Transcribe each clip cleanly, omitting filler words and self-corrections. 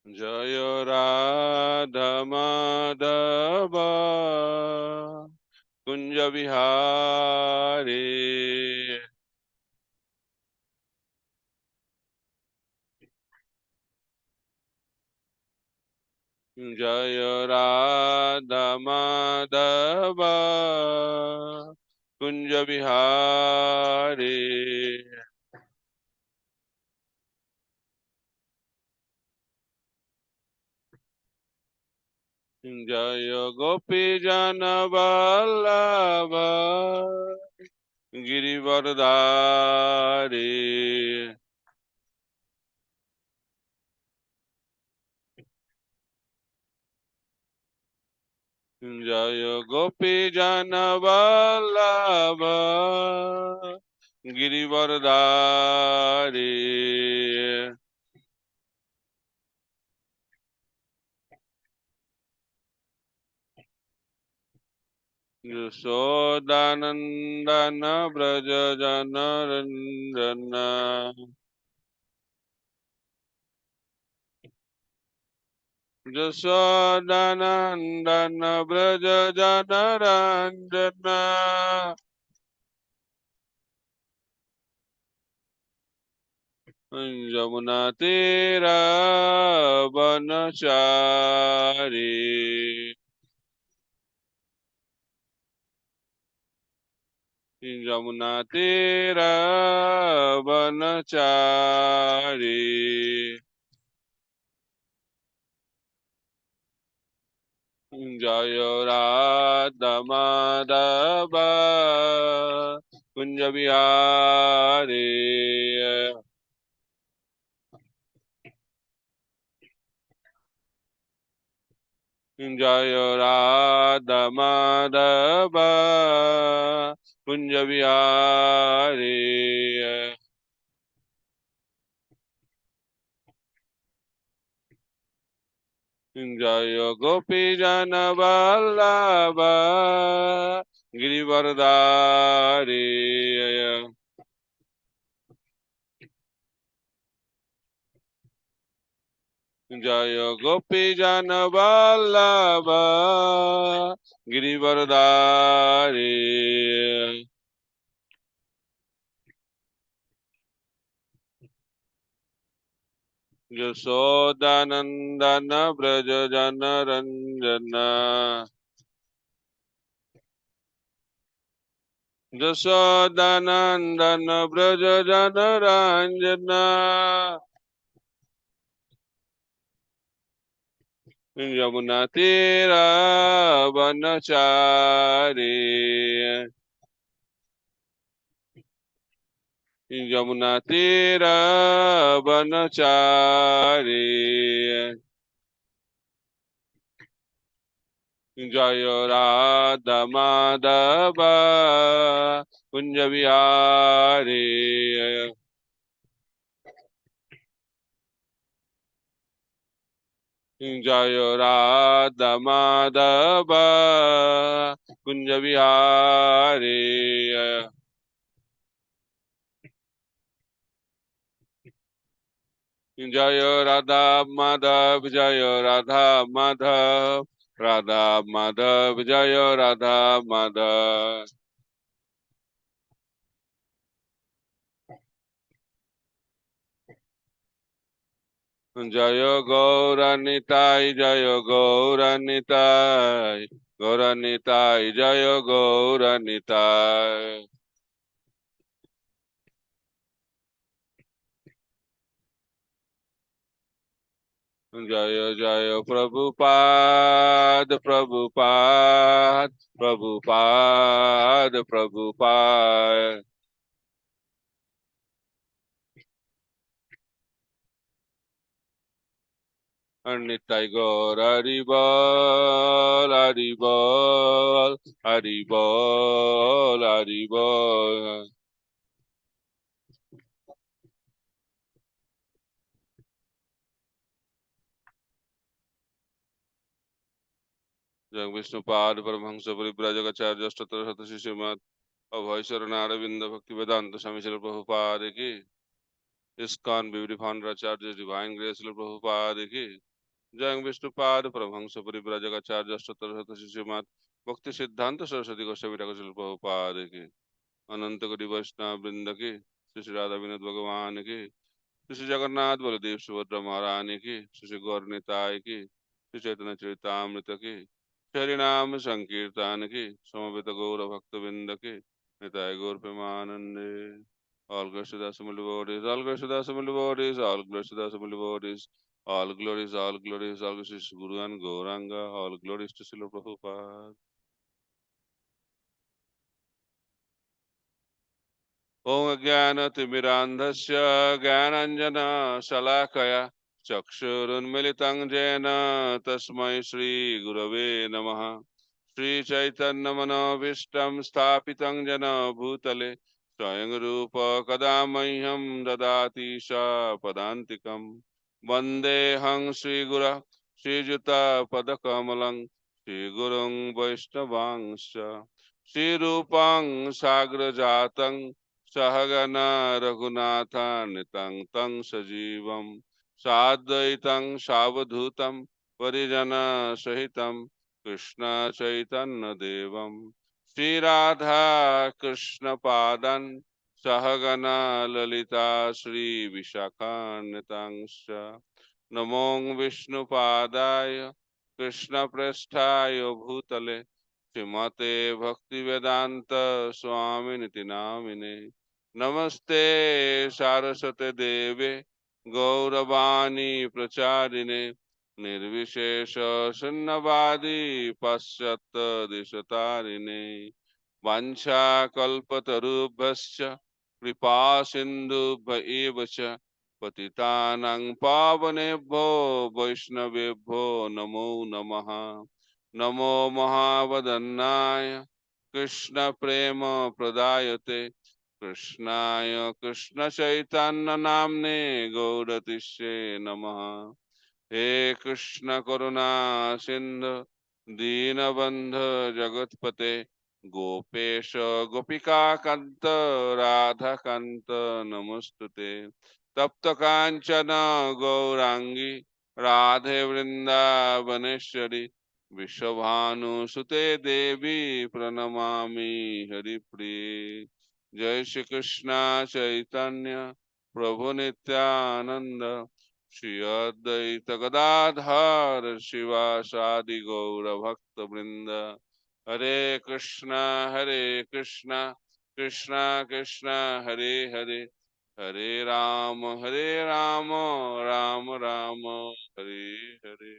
जय राधा माधव कुंज विहारी जय राधा माधव कुंज विहारी जय गोपी जन वल्लभ गिरिवरधारी जय गोपी जन वल्लभ गिरिवरधारी यशोदानंदन ब्रज जन रंजन यशोदानंदन ब्रज जन रंजन यमुना तीरा वनचारी यमुना तीरा वनचारी जय राधा माधव कुंज बिहारी जय राधा माधव कुंज बिहारी जय गोपी जन वल्लभ गिरिवरधारी जय गोपी जन वल्लभ गिरिवरधारी यशोदानंदन ब्रज जन रंजन यशोदानंदन ब्रज जन रंजन यमुना तीरा वनचारी यमुना तीरा वनचारी जय राधा माधव कुंज बिहारी जय राधा माधव कुंज बिहारी जय राधा माधव जय राधा माधव राधा माधव जय राधा माधव जय गौरनिताय जय गौरनिताय गौरनिताय जय गौरनिताय जय जय प्रभुपाद प्रभुपाद प्रभुपाद प्रभुपाद निताय गौर हरि बोल हरि बोल हरि बोल हरि बोल जग विष्णुपाद परमहंस परिव्राजकाचार्य अष्टोत्तर शतशिष्य श्रीमद् अभय शरणारविंद भक्ति वेदांत स्वामी श्रील प्रभुपाद की इस्कॉन ब्यूटी फाउंडर आचार्य डिवाइन ग्रेस श्रील प्रभुपाद की जय विष्णुपाद परमहंस परिव्राजकाचार्य अष्टोत्तर शतशिष्यमात् भक्ति सिद्धांत सरस्वती गोस्वामी ठाकुर श्रील प्रभुपाद की अनंत कोटि वैष्णव वृंद की श्री श्री राधा विनोद भगवान की श्री श्री जगन्नाथ बलदेव सुभद्रा महारानी की श्री श्री गौर निताय की श्री चैतन्य चरितामृत की श्री हरिनाम संकीर्तन की समवेत गौर भक्त वृंद की निताय गौर प्रेमानंदे all glories to the Assembly bodies, all glories to the Assembly bodies, all glories to the Assembly bodies, all glories, all glories, all glories to Guru and Gauranga, all glories to Srila Prabhupada. ॐ ज्ञानतिमिरान्धस्य ज्ञानाञ्जनशलाकया चक्षुरुन्मिलितं येन तस्मै श्रीगुरवे नमः श्रीचैतन्यमनोभीष्टं स्थापितं येन भूतले स्वयं रूप कदा मह्यं ददाति स पदान्तिकं वन्देऽहं श्रीगुरः श्रीयुतपदकमलं श्रीगुरुं वैष्णवांश्च श्रीरूपं साग्रजातं सहगना रघुनाथान्वितं तं सजीवं साद्वैतं सावधूतं परिजनसहितं कृष्ण चैतन्यदेवं श्रीराधा कृष्णपादान् सहगना ललिता श्रीविशाखान्वितांश्च नमो विष्णुपादाय कृष्णप्रेष्ठाय भूतले श्रीमते भक्तिवेदांत स्वामिनिति नामिने नमस्ते सारस्वते देवे गौरवाणी प्रचारिणे निर्विशेष शून्यवादी पाश्चात्य दिशतारिणे वाञ्छाकल्पतरुभ्यश्च कृपा सिन्धुभ्य एव च पतितानां पावनेभ्यो वैष्णवेभ्यो नमो नमः नमो महावदन्नाय कृष्ण प्रेम प्रदायते कृष्णाय कृष्ण चैतन्य नामने गौरतिष्ये नमः हे कृष्ण करुणा सिंधु दीनबंधु जगतपते गोपेश गोपिका कांत राधा कांत नमस्तुते तप्त कांचन गौरांगी राधे वृंदावनेश्वरी विश्वभानुसुते देवी प्रणमामि हरिप्रिये जय श्री कृष्ण चैतन्य प्रभु नित्यानंद श्री अद्वैत गदाधर शिवासादि गौर भक्त वृंद हरे Krishna Krishna Krishna Hare Hare Hare Ram Ram Ram Hare Hare.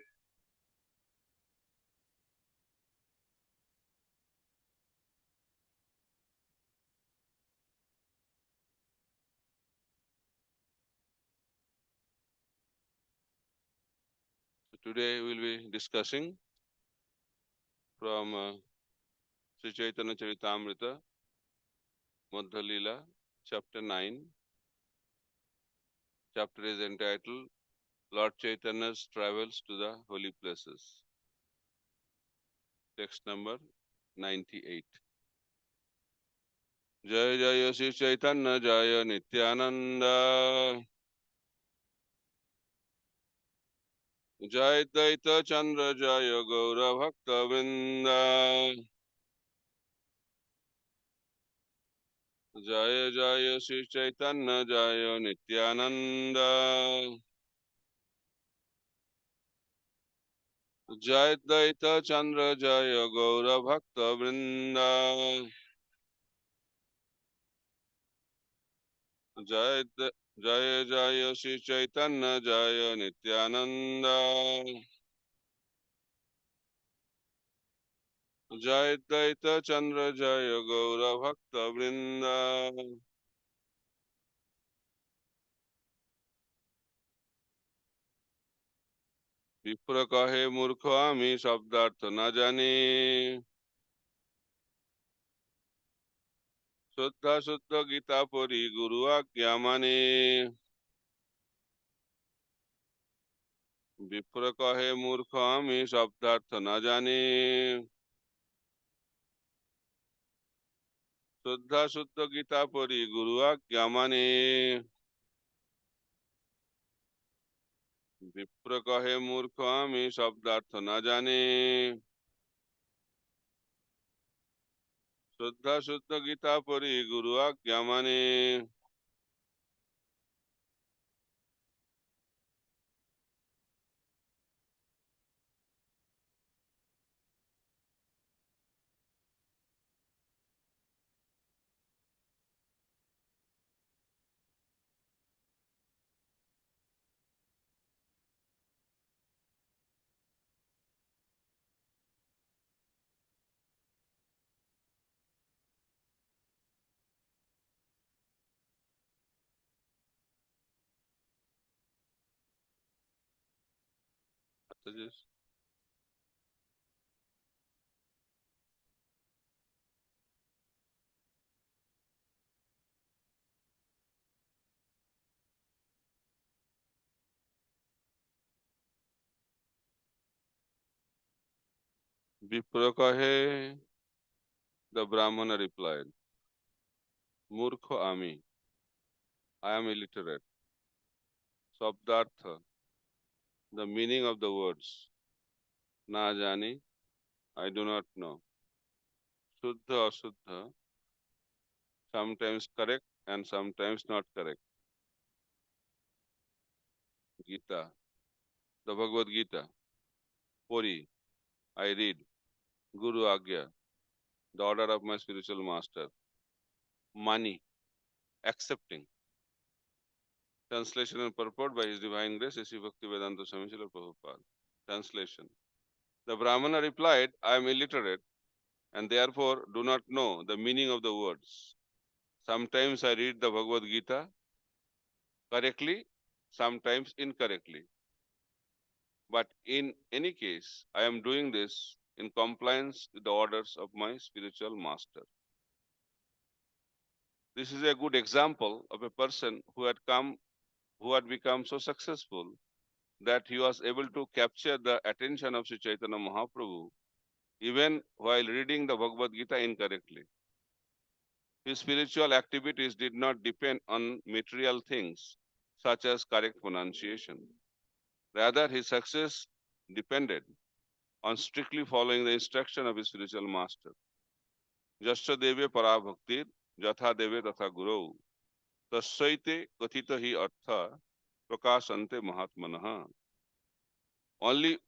Today we will be discussing from Sri Chaitanya Charitamrita, Madhya Leela, chapter 9. Chapter is entitled Lord Chaitanya's Travels to the Holy Places. Text number 98. Jai Jai Sri Chaitanya Jaya Nityananda Jai Daita Chandra Jaya Gaura Bhakta Vrinda Jaya Jaya Sri Chaitanya Jaya Nityananda Jai Daita Chandra Jaya Gaura Bhakta Vrinda Jai Jaya Jaya Sri Chaitanya Jaya Nityananda Jai Daita Chandra Jaya Gaura Bhakta Vrinda. विप्र कहे मूर्ख आमी शब्दार्थ न जाने शुद्ध शुद्ध गीता परी गुरु आज्ञा माने विप्र कहे मूर्ख आमी शब्दार्थ न जाने शुद्ध शुद्ध गीता परी गुरु आज्ञा माने विप्र कहे मूर्ख आमी शब्दार्थ न जाने शुद्ध शुद्ध गीता परी गुरु आज्ञा माने अच्छा जी विप्र कहे the Brahmana replied मूर्ख आमी I am illiterate शब्दार्थ the meaning of the words na jani I do not know शुद्ध अशुद्ध sometimes correct and sometimes not correct Gita the Bhagavad Gita Puri I read Guru Agya the order of my spiritual master Mani accepting translation and purport by His Divine Grace Sri Bhakti Vedanta Swami Srila Prabhupada translation the Brahmana replied I am illiterate and therefore do not know the meaning of the words sometimes I read the Bhagavad Gita correctly sometimes incorrectly but in any case I am doing this in compliance with the orders of my spiritual master. This is a good example of a person who had become so successful that he was able to capture the attention of Sri Chaitanya Mahaprabhu even while reading the Bhagavad Gita incorrectly. His spiritual activities did not depend on material things such as correct pronunciation. Rather, his success depended on strictly following the instruction of his spiritual master. Jasya deve para bhaktir jatha deve tatha guru tasyaite kathita hi artha prakashante mahatmanah. Only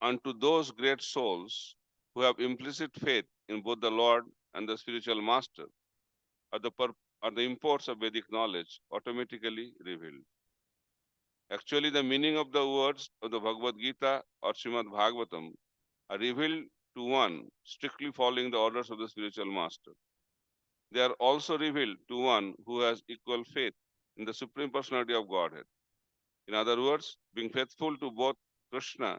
unto those great souls who have implicit faith in both the Lord and the spiritual master are are the imports of Vedic knowledge automatically revealed. Actually, the meaning of the words of the Bhagavad Gita or Srimad Bhagavatam are revealed to one strictly following the orders of the spiritual master. They are also revealed to one who has equal faith in the Supreme Personality of Godhead. In other words, being faithful to both Krishna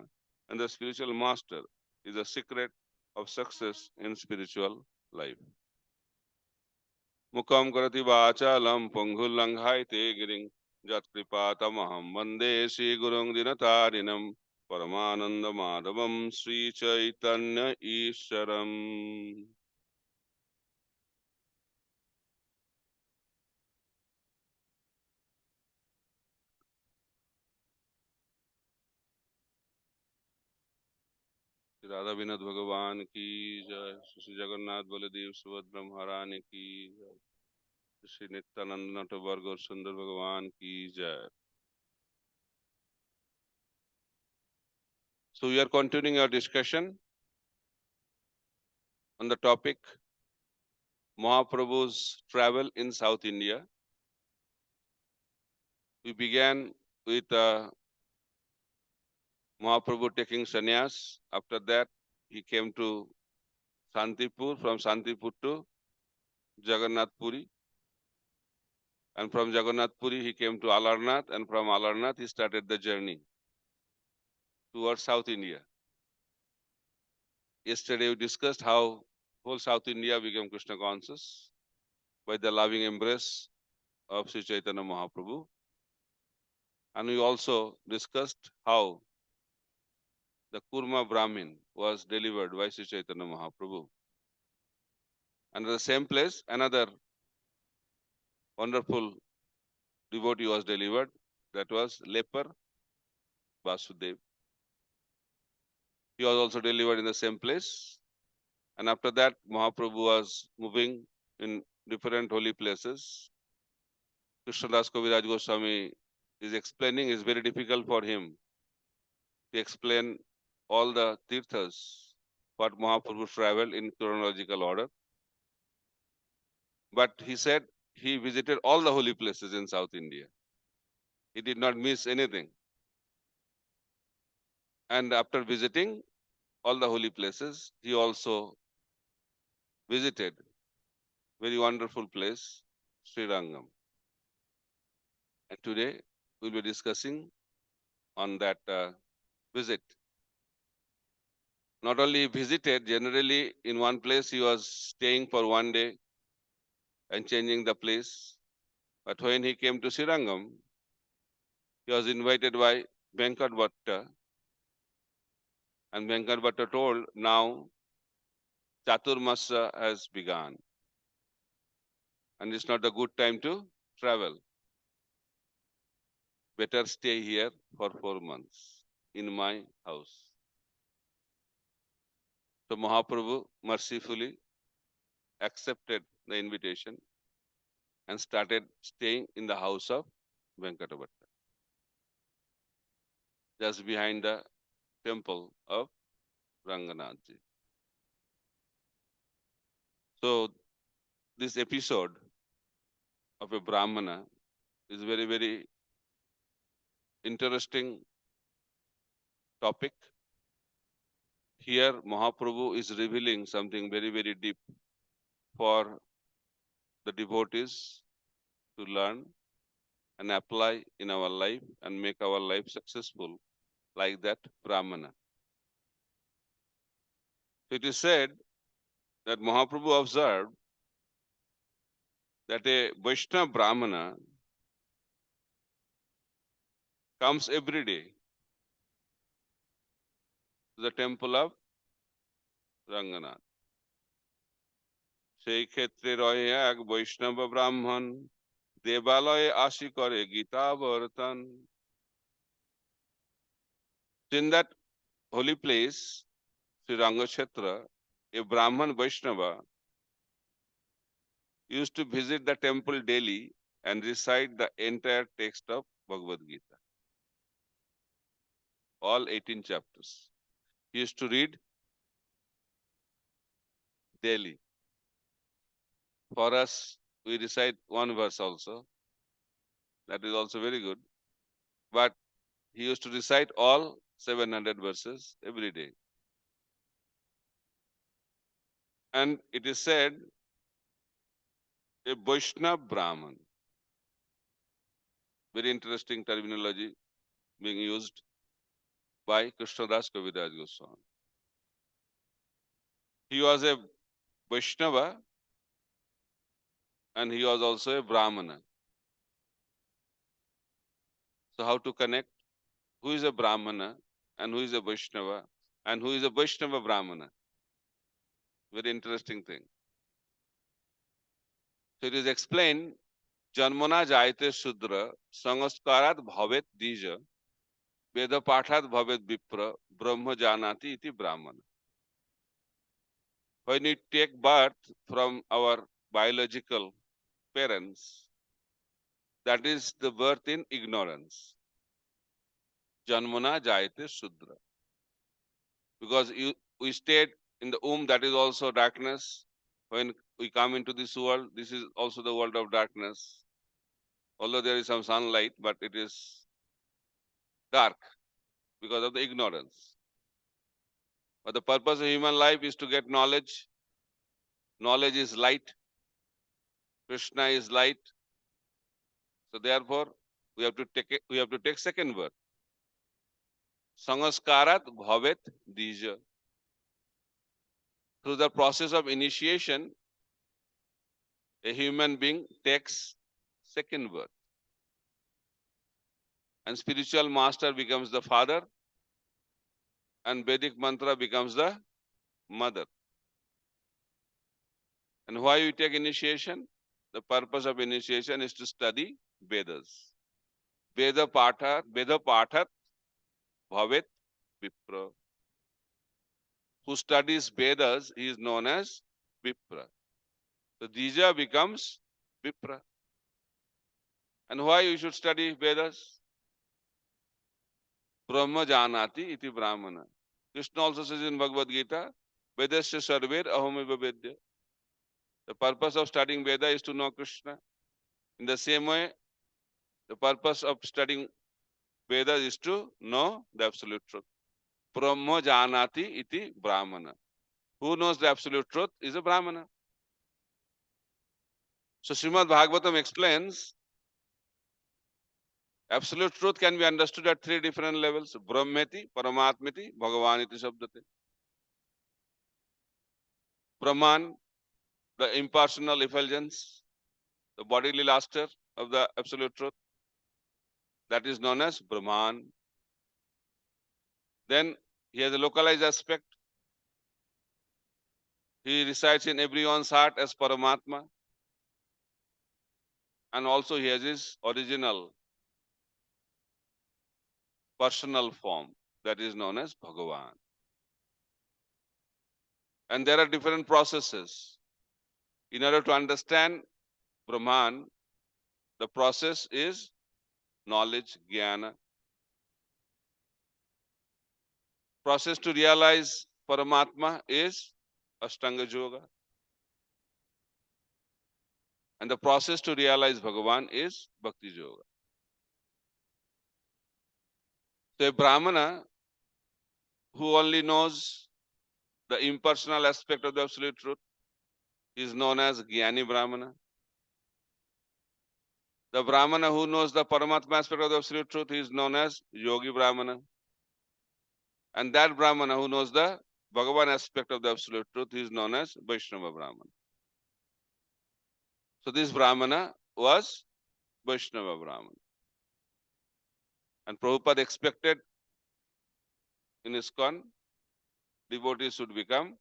and the spiritual master is the secret of success in spiritual life. Mukam karati vachalam pangulanghaite giring jat kripatamaham vande Sri Gurung dinatarinam Paramananda Madhavam Sri Chaitanya Isharam. Radha Vinod भगवान की जय श्री जगन्नाथ बलदेव सुभद्रा महारानी की जय श्री नित्यानंद नटवर्ग और सुंदर भगवान की जय. So we are continuing our discussion on the topic Mahaprabhu's travel in South India. We began with Mahaprabhu taking sannyas. After that, he came to Santipur, from Santipur to Jagannath Puri. And from Jagannath Puri, he came to Alarnath, and from Alarnath, he started the journey towards South India. Yesterday, we discussed how whole South India became Krishna conscious by the loving embrace of Sri Chaitanya Mahaprabhu. And we also discussed how the Kurma Brahmin was delivered by Sri Chaitanya Mahaprabhu. And at the same place, another wonderful devotee was delivered. That was leper Vasudev. He was also delivered in the same place. And after that, Mahaprabhu was moving in different holy places. Krishnadas Kaviraj Goswami is explaining. It's very difficult for him to explain all the tirthas what Mahaprabhu traveled in chronological order. But he said he visited all the holy places in South India. He did not miss anything. And after visiting all the holy places, he also visited very wonderful place, Sri Rangam. And today we'll be discussing on that visit. Not only visited, generally in one place he was staying for one day and changing the place. But when he came to Srirangam, he was invited by Venkat Bhatta, and Venkat Bhatta told, now Chaturmasya has begun, and it's not a good time to travel. Better stay here for 4 months in my house. So Mahaprabhu mercifully accepted the invitation and started staying in the house of Venkata Bhatta, just behind the temple of Ranganathji. So this episode of a Brahmana is very, very interesting topic. Here Mahaprabhu is revealing something very, very deep for the devotees to learn and apply in our life and make our life successful like that Brahmana. It is said that Mahaprabhu observed that a Vaishnava Brahmana comes every day to the temple of Ranganath. সেই ক্ষেত্রে রয়ে এক বৈষ্ণব ব্রাহ্মণ দেবালয়ে আসি করে গীতাবর্তন. In that holy place, Sri Rangakshetra, a Brahman Vaishnava used to visit the temple daily and recite the entire text of Bhagavad Gita, all 18 chapters. He used to read daily. For us, we recite one verse also. That is also very good. But he used to recite all 700 verses every day. And it is said, a Vaishnava Brahman, very interesting terminology being used by Krishnadas Kaviraj Goswami. He was a Vaishnava and he was also a Brahmana. So how to connect? Who is a Brahmana and who is a Vaishnava and who is a Vaishnava Brahmana? Very interesting thing. So it is explained, Janmana Jayate Shudra, Sangaskarat Bhavet Dija, Veda Pathat Bhavet Vipra, Brahma Janati iti Brahmana. When we take birth from our biological parents, that is the birth in ignorance. Janmana Jayate Shudra. Because we stayed in the womb, that is also darkness. When we come into this world, this is also the world of darkness. Although there is some sunlight, but it is dark because of the ignorance. But the purpose of human life is to get knowledge. Knowledge is light. Krishna is light. So therefore, we have to take second birth. Sangaskarat bhavet dija. Through the process of initiation, a human being takes second birth. And spiritual master becomes the father, and Vedic mantra becomes the mother. And why we take initiation? The purpose of initiation is to study Vedas. Veda pathat bhavet vipra. Who studies Vedas, he is known as Vipra. So Dija becomes Vipra. And why you should study Vedas? Brahma janati iti brahmana. Krishna also says in Bhagavad Gita, Vedasya sarver ahamiva vedya. The purpose of studying Veda is to know Krishna. In the same way, the purpose of studying Veda is to know the absolute truth. Brahma janati iti brahmana. Who knows the absolute truth is a brahmana. So Srimad Bhagavatam explains absolute truth can be understood at three different levels. Brahmeti, Paramatmeti, Bhagavaniti Shabdate. Brahman, the impersonal effulgence, the bodily luster of the absolute truth. That is known as Brahman. Then he has a localized aspect. He resides in everyone's heart as Paramatma. And also he has his original personal form that is known as Bhagavan. And there are different processes. In order to understand Brahman, the process is knowledge, jnana. Process to realize Paramatma is Ashtanga Yoga. And the process to realize Bhagavan is Bhakti Yoga. So a Brahmana who only knows the impersonal aspect of the absolute truth is known as Jnani Brahmana. The Brahmana who knows the Paramatma aspect of the absolute truth is known as Yogi Brahmana. And that Brahmana who knows the Bhagavan aspect of the absolute truth is known as Vaishnava Brahmana. So this Brahmana was Vaishnava Brahmana. And Prabhupada expected in ISKCON, devotees should become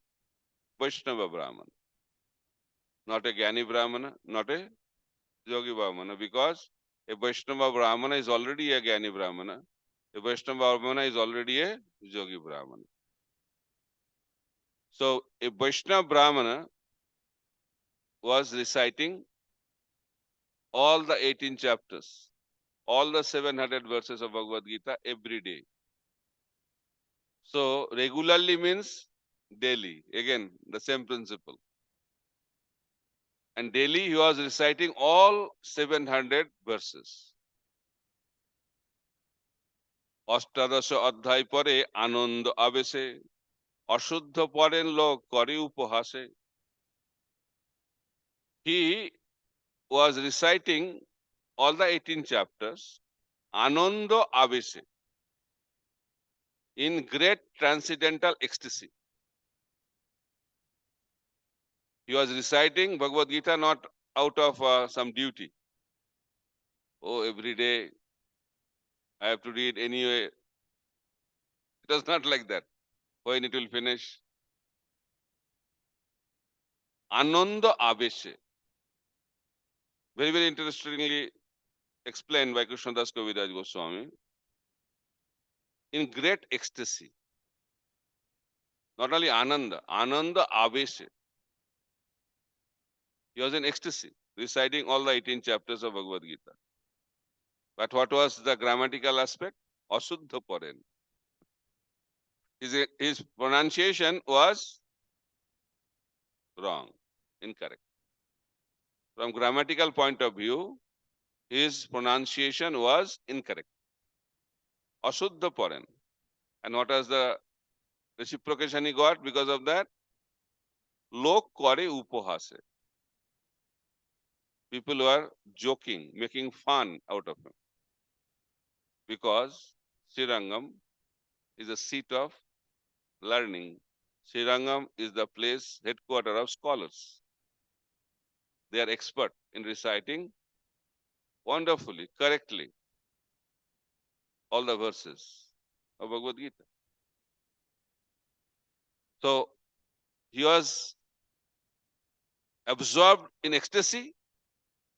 Vaishnava Brahmana. Not a Jnani Brahmana, not a Yogi Brahmana, because a Vaishnava Brahmana is already a Jnani Brahmana. A Vaishnava Brahmana is already a Yogi Brahmana. So a Vaishnava Brahmana was reciting all the 18 chapters, all the 700 verses of Bhagavad Gita every day. So regularly means daily. Again, the same principle. And daily he was reciting all 700 verses. অষ্টাদশ অধ্যায় পরে আনন্দ আবেশে অশুদ্ধ পড়েন লোক করে উপহাসে. He was reciting all the 18 chapters Ananda Aveshe in great transcendental ecstasy. He was reciting Bhagavad Gita not out of some duty. Oh, every day I have to read anyway. It was not like that. When it will finish. Ananda Aveshe. Very, very interestingly explained by Krishnadas Kaviraj Goswami. In great ecstasy. Not only Ananda, Ananda Aveshe. He was in ecstasy, reciting all the 18 chapters of Bhagavad Gita. But what was the grammatical aspect? Ashuddha Paren. His pronunciation was wrong, incorrect. From grammatical point of view, his pronunciation was incorrect. Ashuddha Paren. And what was the reciprocation he got because of that? Lok kore upohase. People were joking, making fun out of him. Because Srirangam is a seat of learning. Srirangam is the place, headquarter of scholars. They are expert in reciting wonderfully, correctly, all the verses of Bhagavad Gita. So he was absorbed in ecstasy,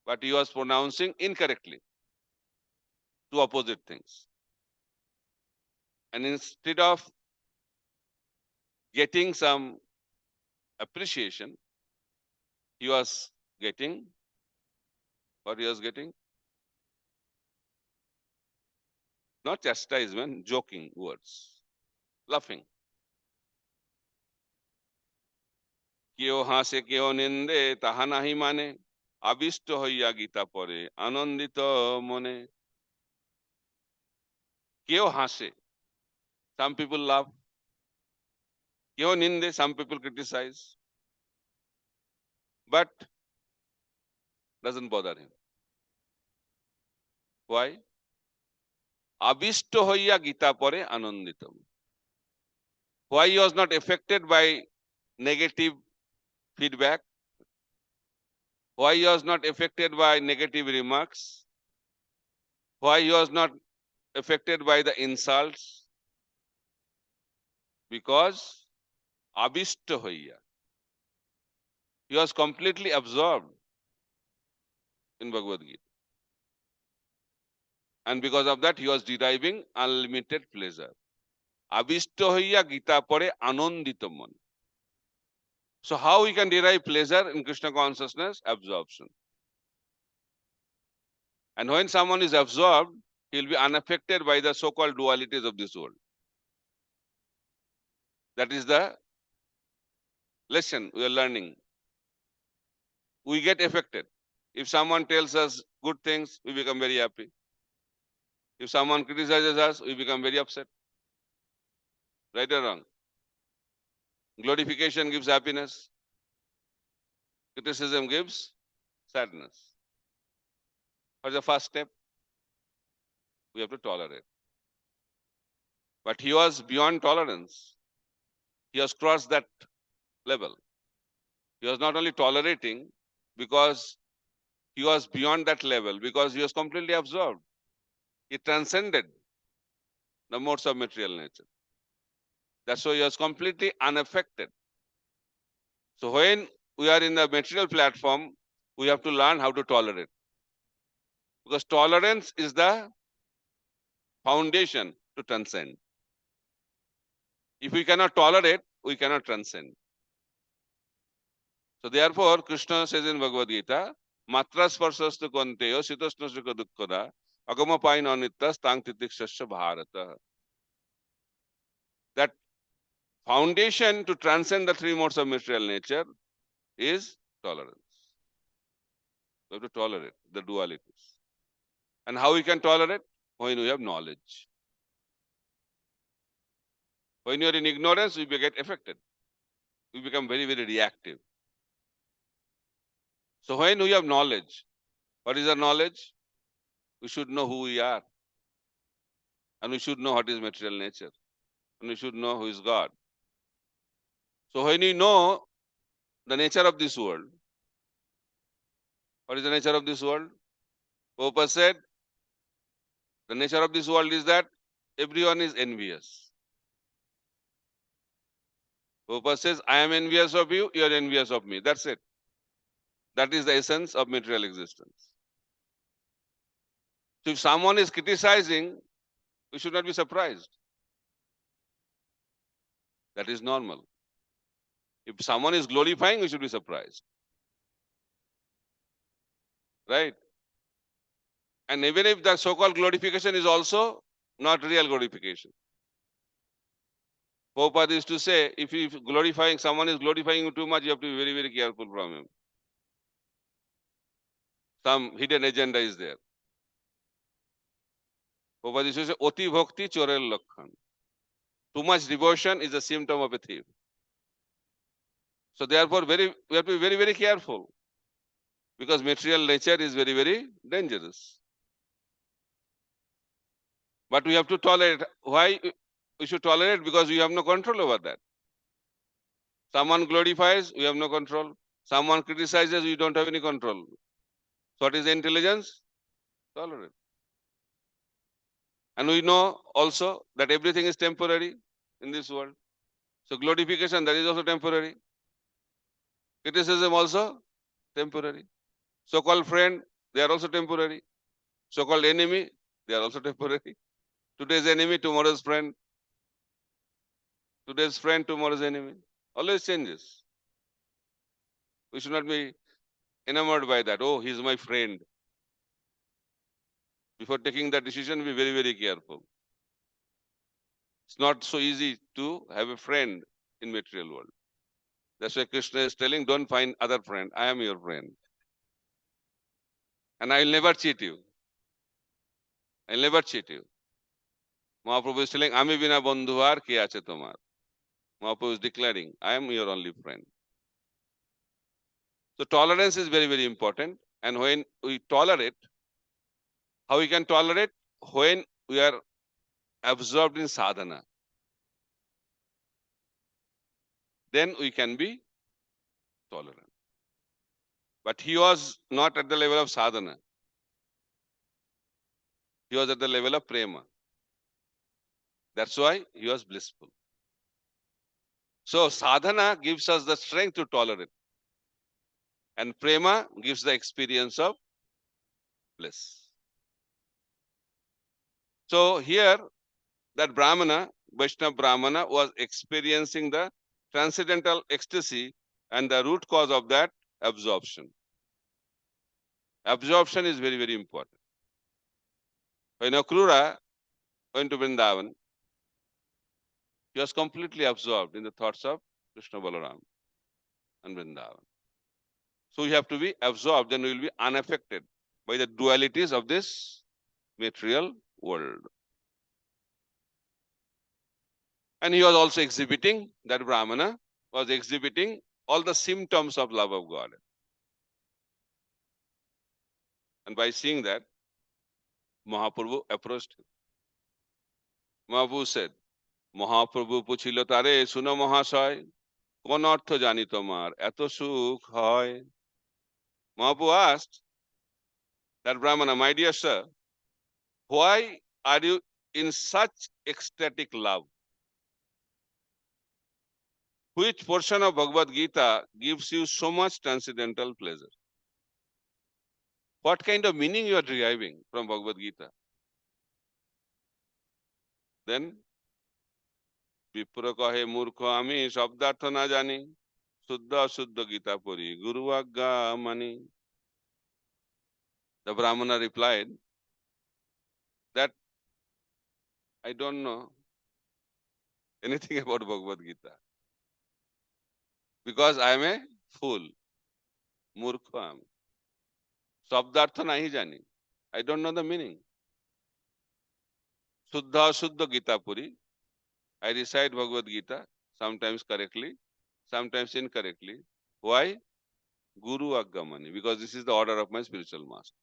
but he was pronouncing incorrectly two opposite things. And instead of getting some appreciation, he was getting what he was getting? Not chastisement, joking words, laughing. কেউ হাসে কেউ নিন্দে তাহা নাহি মানে আবিষ্ট হইয়া গীতা পড়ে আনন্দিত মনে কেউ হাসে, some people laugh, কেউ নিন্দে, some people criticize, but doesn't bother him. Why? আবিষ্ট হইয়া গীতা পড়ে আনন্দিত. Why he was not affected by negative feedback? Why he was not affected by negative remarks? Why he was not affected by the insults? Because abishta hoiya. He was completely absorbed in Bhagavad Gita. And because of that, he was deriving unlimited pleasure. Abishta hoiya Gita pore anondito mon. So how we can derive pleasure in Krishna consciousness? Absorption. And when someone is absorbed, he will be unaffected by the so-called dualities of this world. That is the lesson we are learning. We get affected. If someone tells us good things, we become very happy. If someone criticizes us, we become very upset. Right or wrong? Glorification gives happiness. Criticism gives sadness. What's the first step? We have to tolerate. But he was beyond tolerance. He has crossed that level. He was not only tolerating because he was beyond that level, because he was completely absorbed. He transcended the modes of material nature. That's why he was completely unaffected. So when we are in the material platform, we have to learn how to tolerate. Because tolerance is the foundation to transcend. If we cannot tolerate, we cannot transcend. So therefore, Krishna says in Bhagavad Gita, Matra sparshastu konteyo sitosnasrika dukkada agama pain anittas tang titikshasya bharata. That foundation to transcend the three modes of material nature is tolerance. We have to tolerate the dualities. And how we can tolerate? When we have knowledge. When you are in ignorance, we get affected. We become very, very reactive. So when we have knowledge, what is our knowledge? We should know who we are. And we should know what is material nature. And we should know who is God. So when we know the nature of this world, what is the nature of this world? Prabhupada said, the nature of this world is that everyone is envious. Prabhupada says, I am envious of you, you are envious of me. That's it. That is the essence of material existence. So if someone is criticizing, we should not be surprised. That is normal. If someone is glorifying, we should be surprised. Right? And even if the so-called glorification is also not real glorification. Prabhupada used to say, if someone is glorifying you too much, you have to be very, very careful from him. Some hidden agenda is there. Prabhupada used to say, Oti bhakti chorel lakkhan. Too much devotion is a symptom of a thief. So therefore, we have to be very, very careful. Because material nature is very, very dangerous. But we have to tolerate. Why we should tolerate? Because we have no control over that. Someone glorifies, we have no control. Someone criticizes, we don't have any control. So what is intelligence? Tolerate. And we know also that everything is temporary in this world. So glorification, that is also temporary. Criticism also temporary. So-called friend, they are also temporary. So-called enemy, they are also temporary. Today's enemy, tomorrow's friend. Today's friend, tomorrow's enemy. Always changes. We should not be enamored by that. Oh, he's my friend. Before taking that decision, be very, very careful. It's not so easy to have a friend in material world. That's why Krishna is telling, don't find other friend. I am your friend. And I will never cheat you. I will never cheat you. Mahaprabhu is telling, Ami bina bandhu ar ke ache tomar. Mahaprabhu is declaring, I am your only friend. So tolerance is very, very important. And when we tolerate, how we can tolerate? When we are absorbed in sadhana, then we can be tolerant. But he was not at the level of sadhana. He was at the level of prema. That's why he was blissful. So sadhana gives us the strength to tolerate. And prema gives the experience of bliss. So here, that Brahmana, Vaishnava Brahmana, was experiencing the transcendental ecstasy and the root cause of that absorption. Absorption is very, very important. When Akrura went to Vrindavan, he was completely absorbed in the thoughts of Krishna Balaram and Vrindavan. So you have to be absorbed, then we will be unaffected by the dualities of this material world. And he was also exhibiting, that Brahmana was exhibiting all the symptoms of love of God. And by seeing that, Mahaprabhu approached him. Mahaprabhu said, Mahaprabhu পুছিল তারে শুনো মহাশয় কোন অর্থ জানি তোমার এত সুখ হয় Mahaprabhu asked that Brahmana, my dear sir, why are you in such ecstatic love? Which portion of Bhagavad Gita gives you so much transcendental pleasure? What kind of meaning you are deriving from Bhagavad Gita? Then বিপ্র কহে মূর্খ আমি শব্দার্থ না জানি শুদ্ধ অশুদ্ধ গীতা পড়ি গুরু আজ্ঞা মানি The Brahmana replied that I don't know anything about Bhagavad Gita because I am a fool. মূর্খ আমি শব্দার্থ নাহি জানি I don't know the meaning. শুদ্ধ অশুদ্ধ গীতা পড়ি I recite Bhagavad Gita sometimes correctly, sometimes incorrectly. Why? Guru Aggamani, because this is the order of my spiritual master.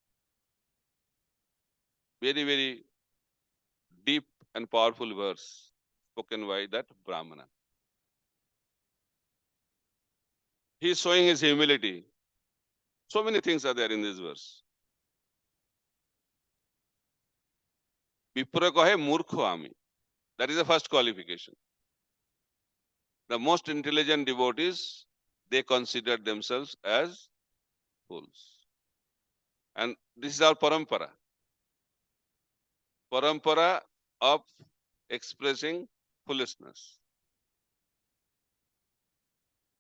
Very, very deep and powerful verse spoken by that Brahmana. He is showing his humility. So many things are there in this verse. Vipra kahe murkho ami. That is the first qualification. The most intelligent devotees, they consider themselves as fools. And this is our parampara. Parampara of expressing foolishness.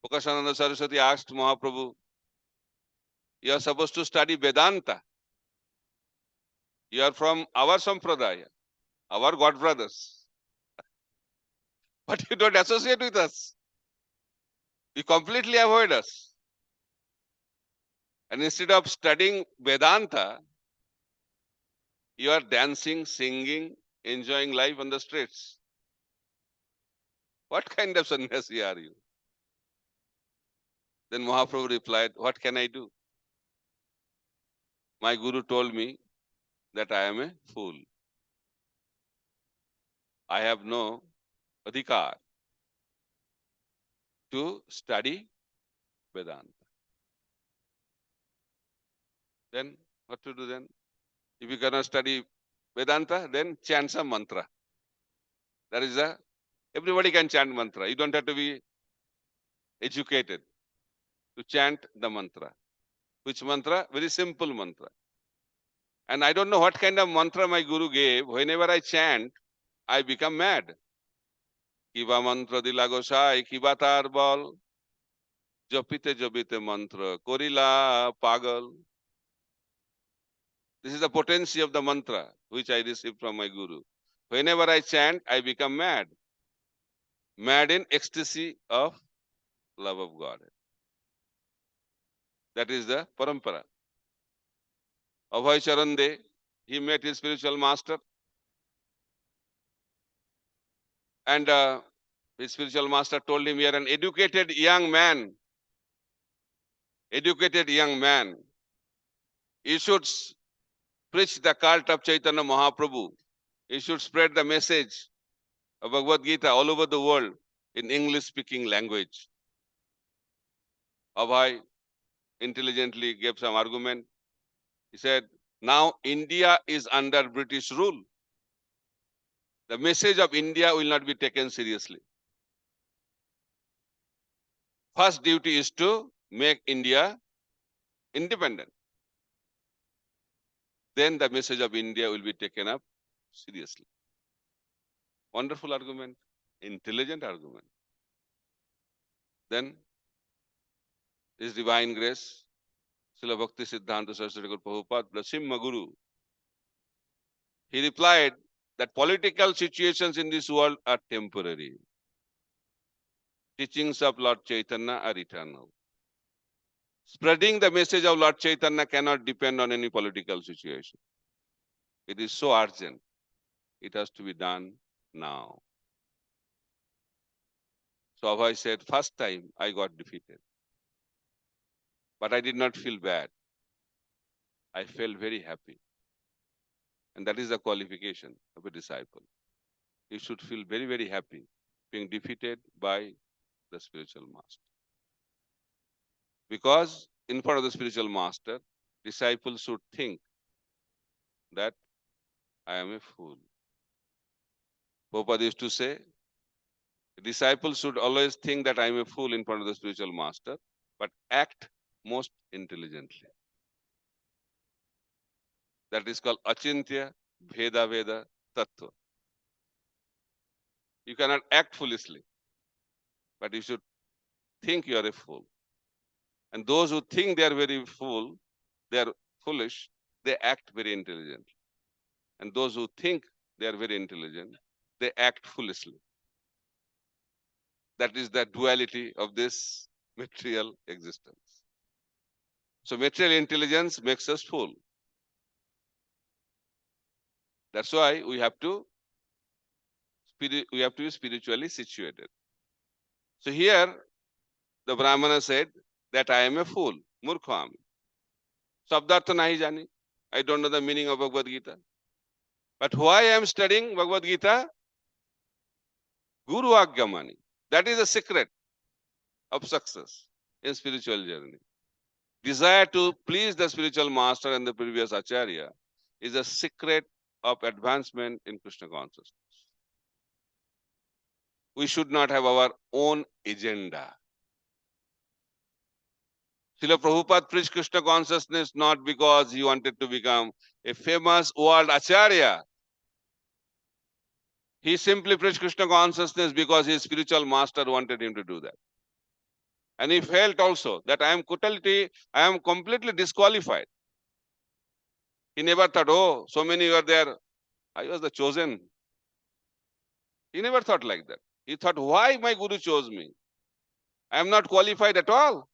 Prakashananda Saraswati asked Mahaprabhu, you are supposed to study Vedanta. You are from our Sampradaya, our God brothers. But you don't associate with us. You completely avoid us. And instead of studying Vedanta, you are dancing, singing, enjoying life on the streets. What kind of sannyasi are you? Then Mahaprabhu replied, what can I do? My guru told me that I am a fool. I have no adhikar to study Vedanta. Then what to do then? If you cannot study Vedanta, then chant some mantra. That is everybody can chant mantra. You don't have to be educated to chant the mantra. Which mantra? Very simple mantra. And I don't know what kind of mantra my guru gave. Whenever I chant, I become mad. কিবা মন্ত্র দিলা গোসাই কিবা তার বল জপিতে জপিতে মন্ত্র করিলা পাগল. This is the potency of the mantra which I received from my guru. Whenever I chant, I become mad. Mad in ecstasy of love of God. That is the parampara. Abhay Charande, he met his spiritual master, and his spiritual master told him, "You are an educated young man. Educated young man. You should preach the cult of Chaitanya Mahaprabhu. You should spread the message of Bhagavad Gita all over the world in English-speaking language." Abhay intelligently gave some argument. He said, now India is under British rule. The message of India will not be taken seriously. First duty is to make India independent. Then the message of India will be taken up seriously. Wonderful argument, intelligent argument. Then His Divine Grace, Srila Bhakti Siddhanta Saraswati Prabhupada, the Simha Guru, he replied that political situations in this world are temporary. Teachings of Lord Chaitanya are eternal. Spreading the message of Lord Chaitanya cannot depend on any political situation. It is so urgent. It has to be done now. So Abhay said, first time I got defeated. But I did not feel bad. I felt very happy. And that is the qualification of a disciple. You should feel very, very happy being defeated by the spiritual master. Because in front of the spiritual master, disciples should think that I am a fool. Prabhupada used to say, disciples should always think that I am a fool in front of the spiritual master, but act most intelligently. That is called achintya bheda veda tattva. You cannot act foolishly, but you should think you are a fool. And those who think they are very fool, they are foolish, they act very intelligently. And those who think they are very intelligent, they act foolishly. That is the duality of this material existence. So material intelligence makes us fool. That's why we have to be spiritually situated. So here the Brahmana said that I am a fool, murkham. Sabdartha nahi jani. I don't know the meaning of Bhagavad Gita. But why I am studying Bhagavad Gita? Guru Aggamani. That is the secret of success in spiritual journey. Desire to please the spiritual master and the previous acharya is a secret of advancement in Krishna consciousness. We should not have our own agenda. Srila Prabhupada preached Krishna consciousness not because he wanted to become a famous world acharya. He simply preached Krishna consciousness because his spiritual master wanted him to do that. And he felt also that I am completely disqualified. He never thought, oh, so many were there, I was the chosen. He never thought like that. He thought, why my Guru chose me? I am not qualified at all.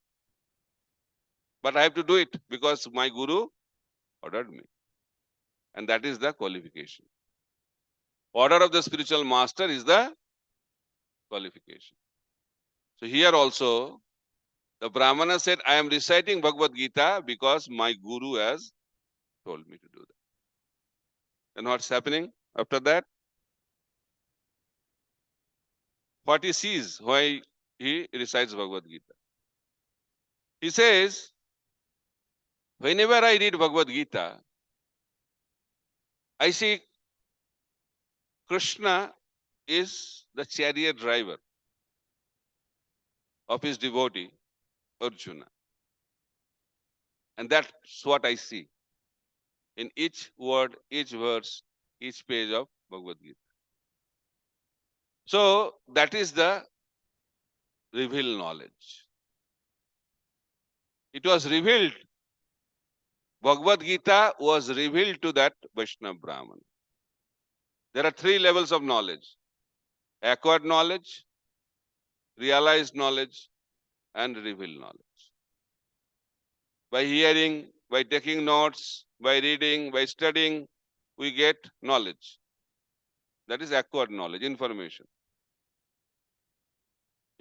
But I have to do it because my Guru ordered me. And that is the qualification. Order of the spiritual master is the qualification. So here also, the Brahmana said, I am reciting Bhagavad Gita because my Guru has told me to do that. And what's happening after that? What he sees why he recites Bhagavad Gita. He says, whenever I read Bhagavad Gita, I see Krishna is the chariot driver of his devotee, Arjuna. And that's what I see in each word, each verse, each page of Bhagavad Gita. So that is the revealed knowledge. It was revealed. Bhagavad Gita was revealed to that Vaishnava Brahman. There are three levels of knowledge: acquired knowledge, realized knowledge, and revealed knowledge. By hearing, by taking notes, by reading, by studying, we get knowledge. That is acquired knowledge, information.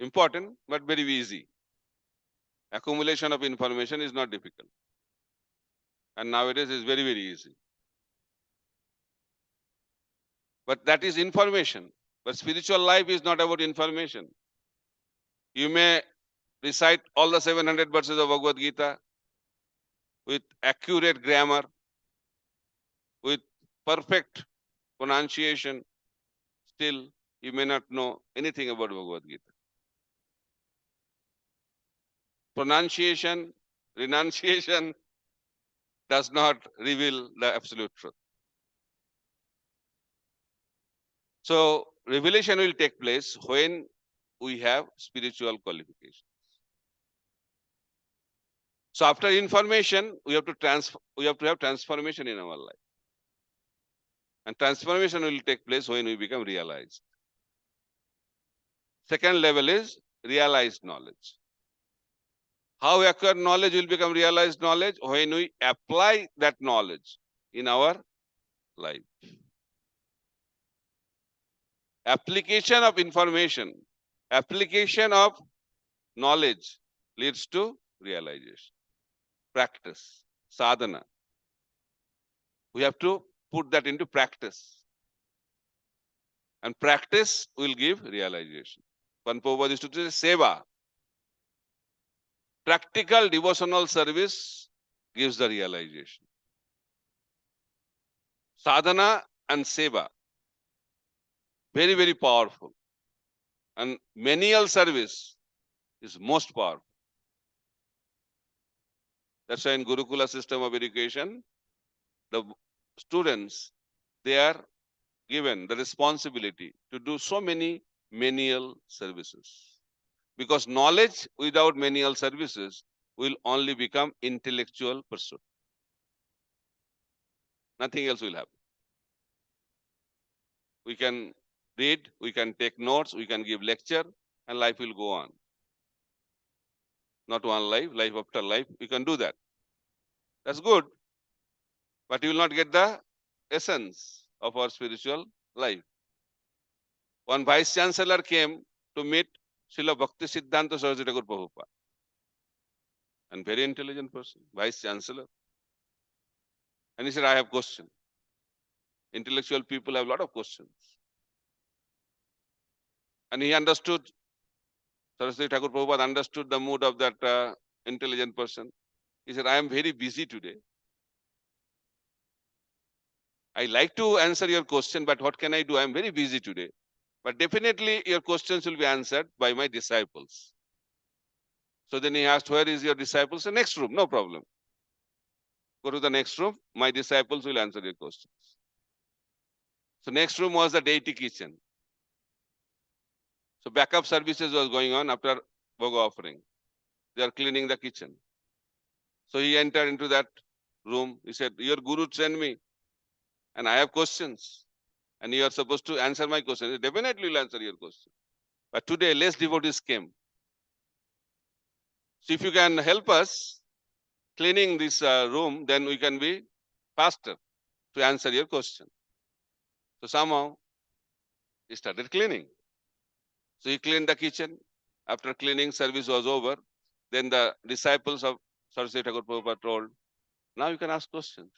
Important, but very easy. Accumulation of information is not difficult. And nowadays is very, very easy. But that is information. But spiritual life is not about information. You may recite all the 700 verses of Bhagavad Gita with accurate grammar, with perfect pronunciation. Still, you may not know anything about Bhagavad Gita. Pronunciation, renunciation does not reveal the absolute truth. So, revelation will take place when we have spiritual qualification. So, after information, we have to have transformation in our life. And transformation will take place when we become realized. Second level is realized knowledge. How acquired knowledge will become realized knowledge? When we apply that knowledge in our life. Application of information, application of knowledge leads to realization. Practice, sadhana. We have to put that into practice. And practice will give realization. One Prabhupada used to say, seva. Practical devotional service gives the realization. Sadhana and seva, very, very powerful. And menial service is most powerful. That's why in Gurukula system of education, the students, they are given the responsibility to do so many menial services. Because knowledge without menial services will only become intellectual pursuit. Nothing else will happen. We can read, we can take notes, we can give lecture, and life will go on. Not one life, life after life, we can do that. That's good. But you will not get the essence of our spiritual life. One vice chancellor came to meet Srila Bhakti Siddhanta Saraswati Thakur Prabhupada. And very intelligent person, vice chancellor. And he said, I have question. Intellectual people have a lot of questions. And he understood, Saraswati Thakur Prabhupada understood the mood of that intelligent person. He said, I am very busy today. I like to answer your question, but what can I do? I am very busy today. But definitely your questions will be answered by my disciples. So then he asked, where is your disciples? The next room, no problem. Go to the next room, my disciples will answer your questions. So next room was the deity kitchen. So backup services was going on after Bhoga offering. They are cleaning the kitchen. So he entered into that room. He said, your guru trained me and I have questions. And you are supposed to answer my questions. Definitely will answer your question. But today less devotees came. So if you can help us cleaning this room, then we can be faster to answer your question. So somehow he started cleaning. So he cleaned the kitchen. After cleaning, service was over. Then the disciples of Saraswati Thakur Prabhupada told, now you can ask questions.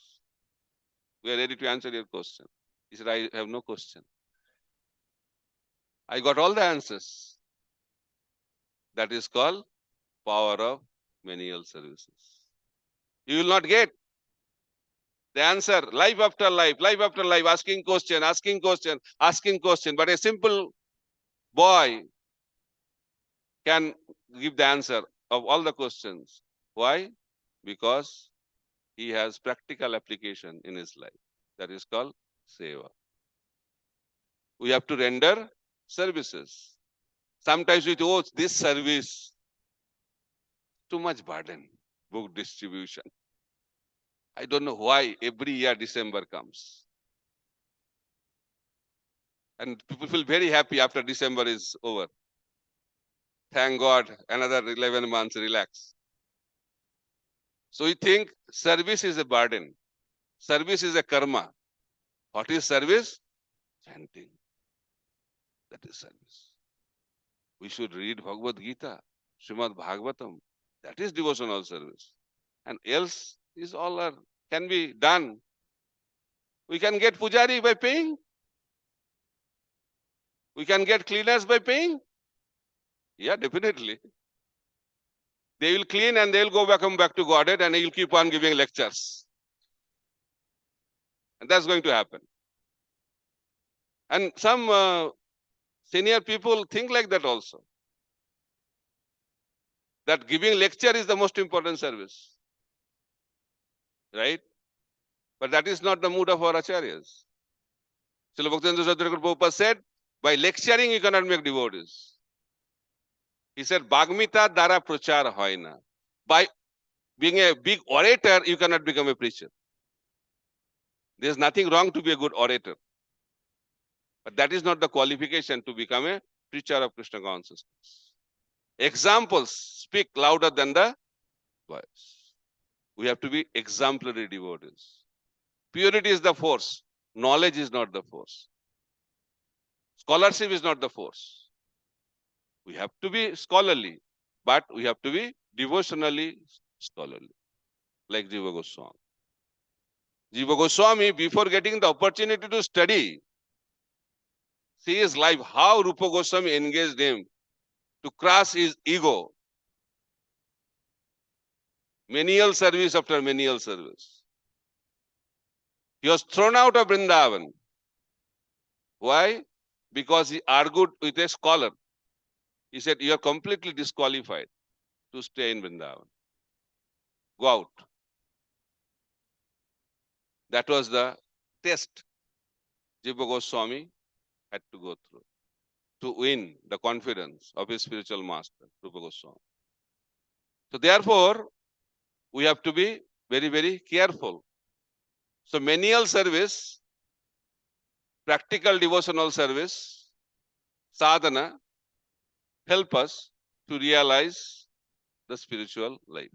We are ready to answer your question. He said, I have no question. I got all the answers. That is called power of menial services. You will not get the answer life after life, asking question, asking question, asking question. But a simple boy can give the answer of all the questions. Why? Because he has practical application in his life. That is called seva. We have to render services. Sometimes we think, oh, this service, too much burden, book distribution. I don't know why every year December comes. And people feel very happy after December is over. Thank God, another 11 months, relax. So we think service is a burden. Service is a karma. What is service? Chanting. That is service. We should read Bhagavad Gita, Srimad Bhagavatam. That is devotional service. And else is all can be done. We can get pujari by paying. We can get cleaners by paying. Yeah, definitely. They will clean and they will come back to Godhead and he will keep on giving lectures. And that's going to happen. And some senior people think like that also. That giving lecture is the most important service. Right? But that is not the mood of our acharyas. Srila Bhaktivinoda Saraswati Prabhupada said, by lecturing you cannot make devotees. He said, Bhagmita dara prachar hoy na. By being a big orator, you cannot become a preacher. There is nothing wrong to be a good orator. But that is not the qualification to become a preacher of Krishna consciousness. Examples speak louder than the voice. We have to be exemplary devotees. Purity is the force. Knowledge is not the force. Scholarship is not the force. We have to be scholarly, but we have to be devotionally scholarly, like Jiva Goswami. Jiva Goswami, before getting the opportunity to study, see his life, how Rupa Goswami engaged him to crush his ego. Menial service after menial service. He was thrown out of Vrindavan. Why? Because he argued with a scholar. He said, you are completely disqualified to stay in Vrindavan. Go out. That was the test Jiva Goswami had to go through to win the confidence of his spiritual master, Rupa Goswami. So therefore, we have to be very, very careful. So menial service, practical devotional service, sadhana, help us to realize the spiritual life.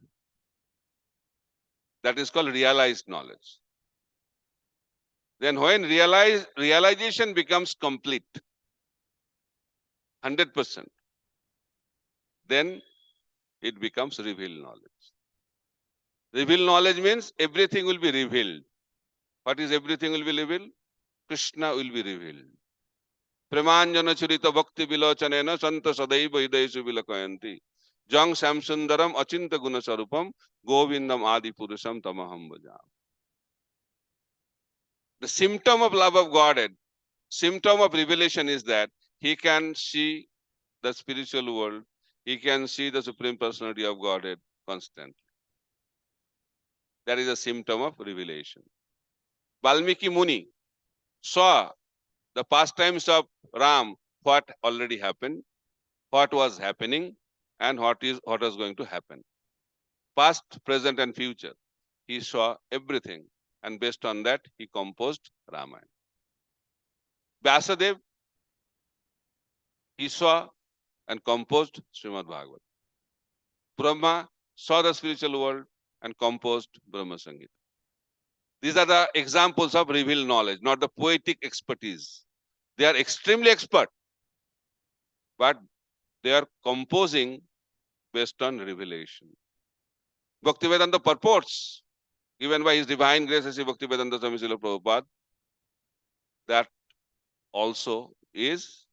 That is called realized knowledge. Then when realization becomes complete, 100%, then it becomes revealed knowledge. Revealed knowledge means everything will be revealed. What is everything will be revealed? Krishna will be revealed. Premanjana churita bhakti vilochanena santa sadaiva hidayeshu vilakayanti. Jang samsundaram achinta guna sarupam govindam adi purusham tamaham bhajam. The symptom of love of Godhead, symptom of revelation is that he can see the spiritual world, he can see the Supreme Personality of Godhead constantly. That is a symptom of revelation. Valmiki Muni saw the pastimes of Ram, what already happened, what was happening, and what was going to happen. Past, present, and future. He saw everything, and based on that, he composed Ramayana. Vyasadeva, he saw and composed Srimad Bhagavatam. Brahma saw the spiritual world and composed Brahma Sangita. These are the examples of revealed knowledge, not the poetic expertise. They are extremely expert, but they are composing based on revelation. Bhaktivedanta purports, given by His Divine Grace, Sri Bhaktivedanta Swami Srila Prabhupada, that also is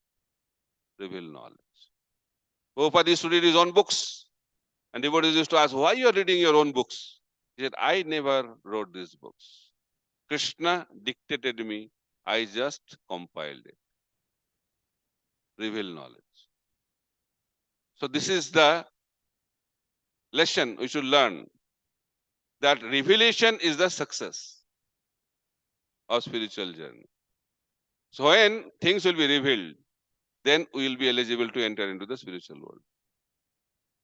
revealed knowledge. Prabhupada used to read his own books, and devotees used to ask, why you are reading your own books? He said, I never wrote these books. Krishna dictated me, I just compiled it. Revealed knowledge. So this is the lesson we should learn, that revelation is the success of spiritual journey. So when things will be revealed, then we will be eligible to enter into the spiritual world.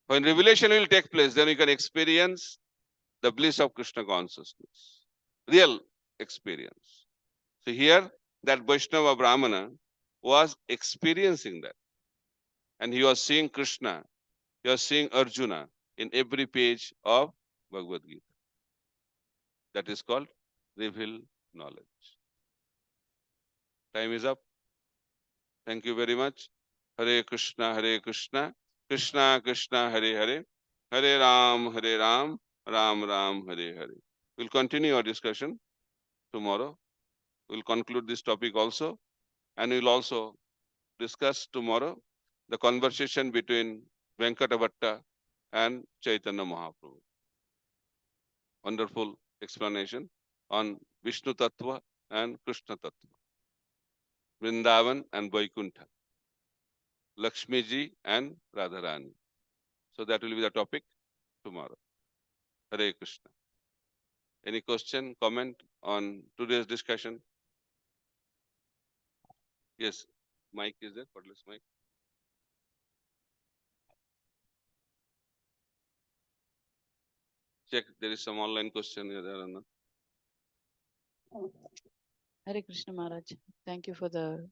When revelation will take place, then we can experience the bliss of Krishna consciousness, real experience. So here, that Vaishnava Brahmana was experiencing that. And he was seeing Krishna, he was seeing Arjuna in every page of Bhagavad Gita. That is called revealed knowledge. Time is up. Thank you very much. Hare Krishna, Krishna Krishna, Hare Hare, Hare Ram, Ram Ram, Hare Hare. We'll continue our discussion tomorrow. We'll conclude this topic also, and we'll also discuss tomorrow the conversation between Venkatavatta and Chaitanya Mahaprabhu. Wonderful explanation on Vishnu Tattva and Krishna Tattva, Vrindavan and Vaikuntha, Lakshmi Ji and Radharani. So that will be the topic tomorrow. Hare Krishna. Any question, comment on today's discussion? Yes, mic is there, cordless mic. Check, there is some online question here or not. Hare Krishna Maharaj. Thank you for the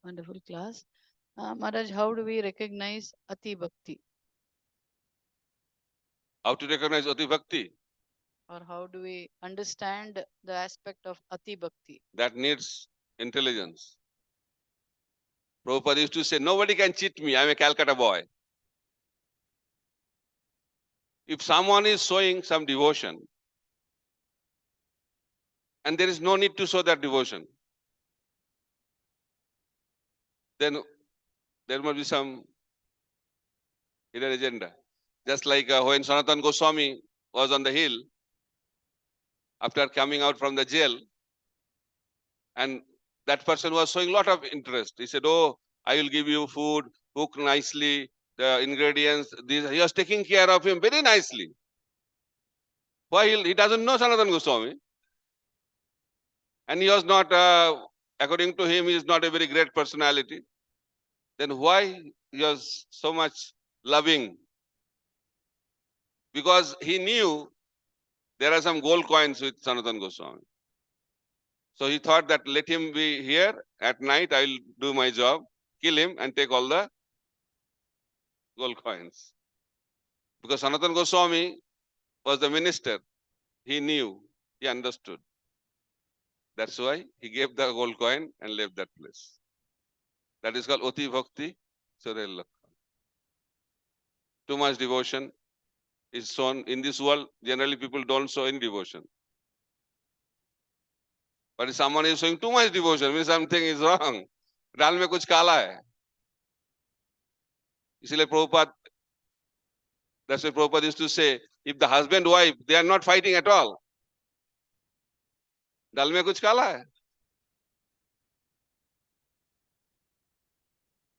wonderful class. Maharaj, how do we recognize Ati Bhakti? How to recognize Ati Bhakti? Or how do we understand the aspect of Ati Bhakti? That needs intelligence. Prabhupada used to say, nobody can cheat me, I'm a Calcutta boy. If someone is showing some devotion, and there is no need to show that devotion, then there must be some hidden agenda. Just like when Sanatana Goswami was on the hill, after coming out from the jail, and that person was showing a lot of interest. He said, oh, I will give you food, cook nicely, the ingredients. He was taking care of him very nicely. Why? He doesn't know Sanatana Goswami. And he was not, according to him, he is not a very great personality. Then why he was so much loving? Because he knew there are some gold coins with Sanatana Goswami. So he thought that let him be here at night, I will do my job, kill him and take all the gold coins. Because Sanatana Goswami was the minister. He knew, he understood. That's why he gave the gold coin and left that place. That is called Oti Bhakti Surel Lakha. Too much devotion is shown in this world. Generally, people don't show any devotion. But if someone is showing too much devotion, means something is wrong. दाल में कुछ काला है. इसलिए Prabhupada, that's why Prabhupada used to say, if the husband wife, they are not fighting at all. दाल में कुछ काला है.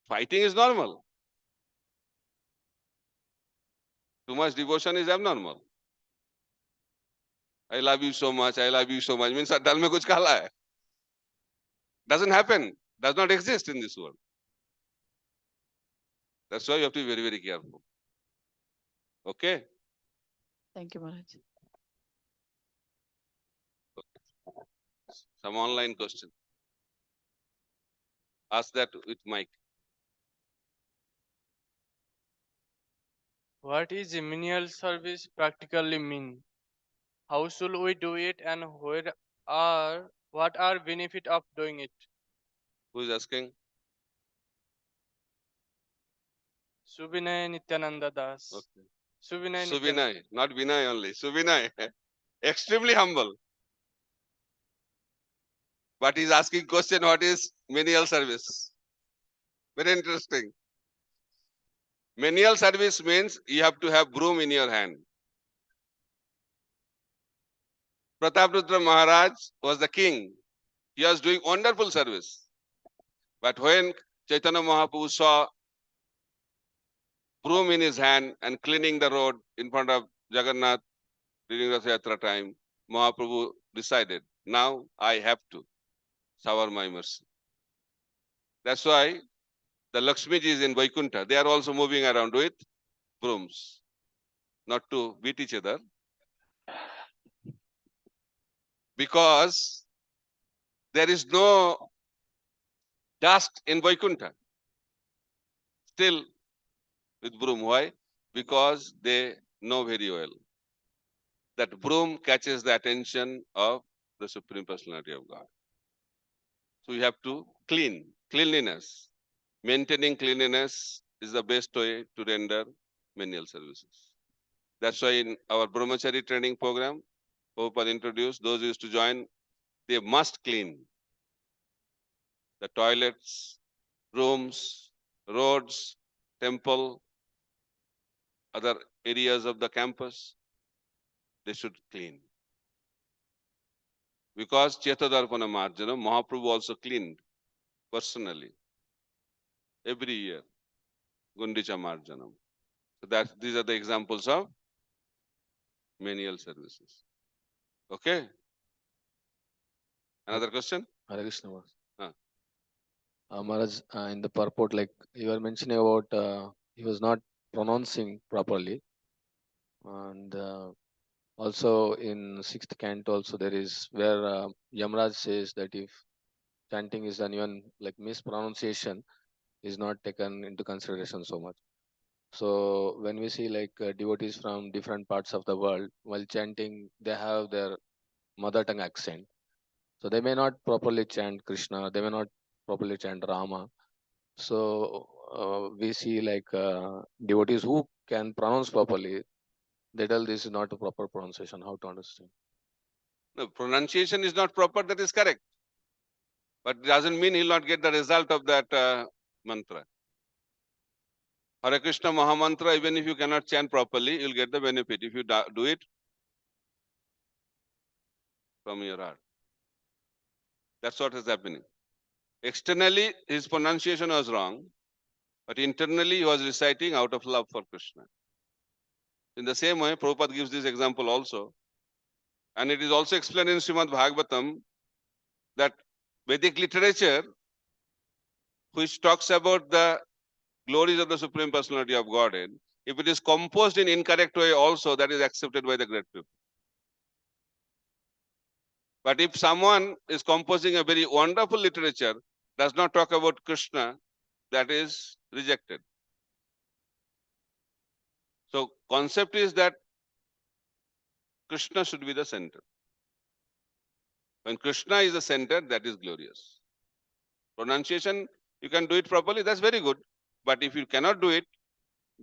Fighting is normal. Too much devotion is abnormal. I love you so much, I love you so much, means दाल में कुछ काला है. Doesn't happen, does not exist in this world. That's why you have to be very, very careful. Okay? Thank you, Maharaj. Some online question. Ask that with mic. What is menial service practically mean? How should we do it, and what are benefit of doing it? Who is asking? Subhinay Nityananda Das. Okay. Subhinay Subhinay, not Vinay only. Subhinay, extremely humble. But he's asking question, what is menial service? Very interesting. Menial service means you have to have broom in your hand. Prataprudra Maharaj was the king. He was doing wonderful service. But when Chaitanya Mahaprabhu saw broom in his hand and cleaning the road in front of Jagannath during the Yatra time, Mahaprabhu decided, now I have to shower my mercy. That's why The Lakshmi ji is in Vaikuntha. They are also moving around with brooms, not to beat each other, because there is no dust in Vaikuntha. Still with broom. Why? Because they know very well that broom catches the attention of the Supreme Personality of God. So you have to cleanliness. Maintaining cleanliness is the best way to render menial services. That's why in our brahmachari training program, Prabhupada introduced those who used to join, they must clean the toilets, rooms, roads, temple, other areas of the campus. They should clean. Because Chetadarpana Marjana, Mahaprabhu also cleaned personally every year, Gundicha Marjanam. So these are the examples of menial services. Okay? Another question? Hare Krishna. Maharaj. Huh. Maharaj, in the purport, like you were mentioning about, he was not pronouncing properly, and also in sixth canto, also there is where Yamraj says that if chanting is done, even like mispronunciation is not taken into consideration so much. So when we see like devotees from different parts of the world while chanting, they have their mother tongue accent. So they may not properly chant Krishna, they may not properly chant Rama. So we see like devotees who can pronounce properly, they tell this is not a proper pronunciation. How to understand? No, pronunciation is not proper, that is correct. But it doesn't mean he'll not get the result of that mantra. Hare Krishna Mahamantra, even if you cannot chant properly, you'll get the benefit if you do it from your heart. That's what is happening. Externally, his pronunciation was wrong, but internally, he was reciting out of love for Krishna. In the same way, Prabhupada gives this example also. And it is also explained in Srimad Bhagavatam that Vedic literature, which talks about the glories of the Supreme Personality of Godhead, if it is composed in incorrect way also, that is accepted by the great people. But if someone is composing a very wonderful literature, does not talk about Krishna, that is rejected. So concept is that Krishna should be the center. When Krishna is the center, that is glorious. Pronunciation, you can do it properly, that's very good. But if you cannot do it,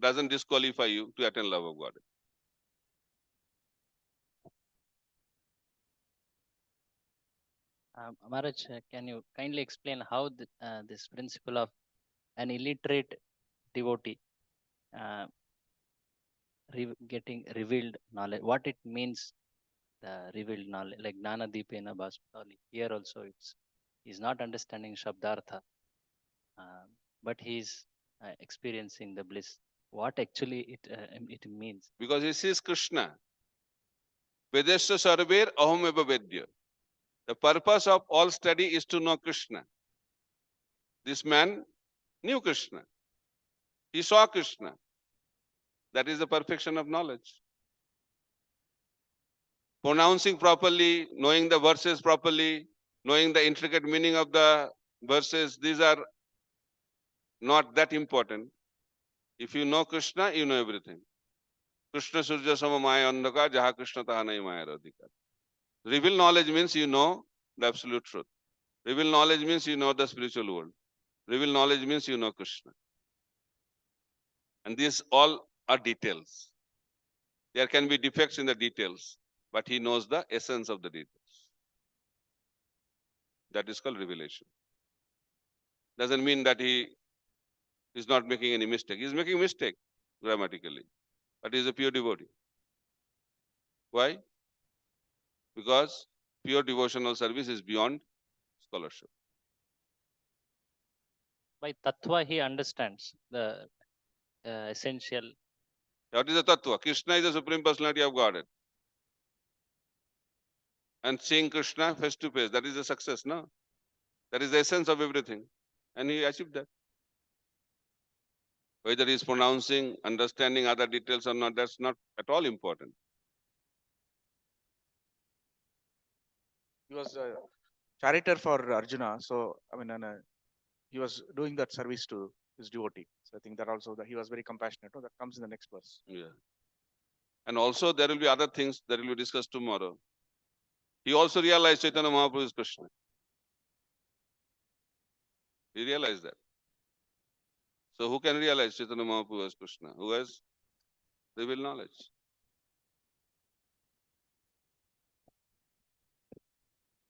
doesn't disqualify you to attain love of God. Maharaj, can you kindly explain how this principle of an illiterate devotee uh, getting revealed knowledge, what it means, the revealed knowledge, like Gnana Deepena Bhaspali. Here also he's not understanding Shabdartha, but he's experiencing the bliss. What actually it means? Because he sees Krishna. Vedesha sarver aham eva vedya. The purpose of all study is to know Krishna. This man knew Krishna. He saw Krishna. That is the perfection of knowledge. Pronouncing properly, knowing the verses properly, knowing the intricate meaning of the verses, these are not that important. If you know Krishna, you know everything. Krishna Surja Sama Maya Andhaka, Jaha Krishna Taha Nai Maya Radhika. Revealed knowledge means you know the absolute truth. Revealed knowledge means you know the spiritual world. Revealed knowledge means you know Krishna. And these all are details. There can be defects in the details, but he knows the essence of the details. That is called revelation. Doesn't mean that he is not making any mistake. He is making mistake grammatically, but he is a pure devotee. Why? Because pure devotional service is beyond scholarship. By tattva, he understands the essential. What is the tattva? Krishna is the Supreme Personality of Godhead. And seeing Krishna face to face, that is the success, no? That is the essence of everything. And he achieved that. Whether he is pronouncing, understanding other details or not, that's not at all important. He was a charioteer for Arjuna, so I mean, he was doing that service to his devotee. So I think that also that he was very compassionate. No, that comes in the next verse. Yeah. And also there will be other things that will be discussed tomorrow. He also realized Chaitanya Mahaprabhu is Krishna. He realized that. So who can realize Chaitanya Mahaprabhu as Krishna? Who has revealed knowledge?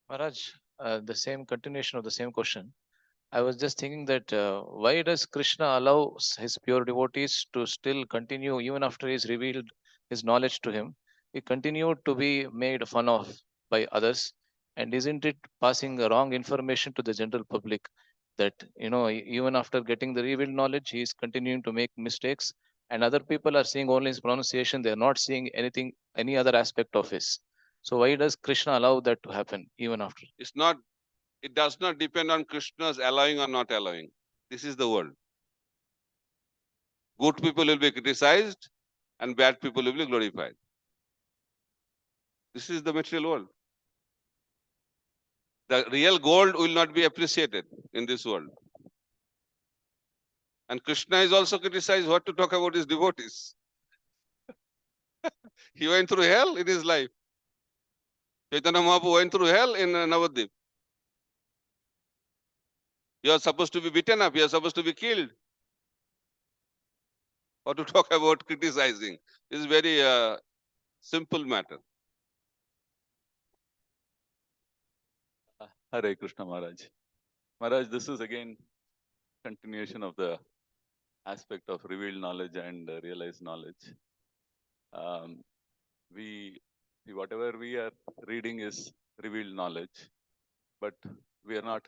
Maharaj, the same continuation of the same question. I was just thinking that why does Krishna allow his pure devotees to still continue even after he's revealed his knowledge to him? He continued to be made fun of by others, and isn't it passing the wrong information to the general public that even after getting the revealed knowledge, he is continuing to make mistakes, and other people are seeing only his pronunciation; they are not seeing anything, any other aspect of his. So why does Krishna allow that to happen even after? It does not depend on Krishna's allowing or not allowing. This is the world. Good people will be criticized and bad people will be glorified. This is the material world. The real gold will not be appreciated in this world. And Krishna is also criticized what to talk about his devotees. He went through hell in his life. Chaitanya Mahaprabhu went through hell in Navadvip. You are supposed to be beaten up, you are supposed to be killed. Or to talk about criticizing. This is very simple matter. Hare Krishna Maharaj. Maharaj, this is again continuation of the aspect of revealed knowledge and realized knowledge. Whatever we are reading is revealed knowledge, but we are not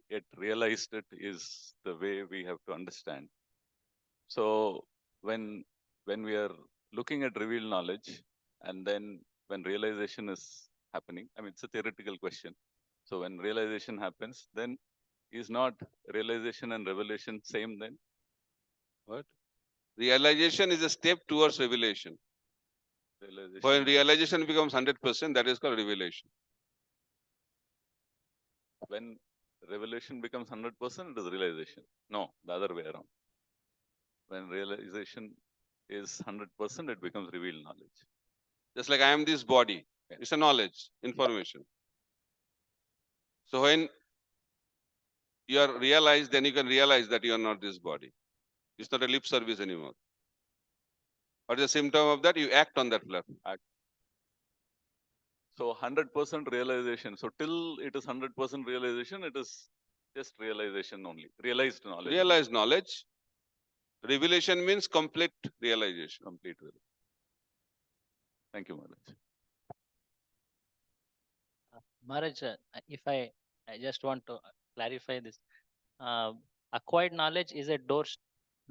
yet realized it is the way we have to understand. So when we are looking at revealed knowledge and then when realization is happening, I mean, it's a theoretical question. So when realization happens, then is not realization and revelation same then? What? Realization is a step towards revelation. When realization becomes 100%, that is called revelation. When revelation becomes 100%, it is realization. No, the other way around. When realization is 100%, it becomes revealed knowledge. Just like I am this body. Yeah. It's a knowledge, information. So when you are realized, then you can realize that you are not this body. It's not a lip service anymore. What is the symptom of that? You act on that platform. So 100% realization. So till it is 100% realization, it is just realization only. Realized knowledge. Realized knowledge. Revelation means complete realization. Complete realization. Thank you, Maharaj. Maharaj, if I just want to clarify this. Acquired knowledge is a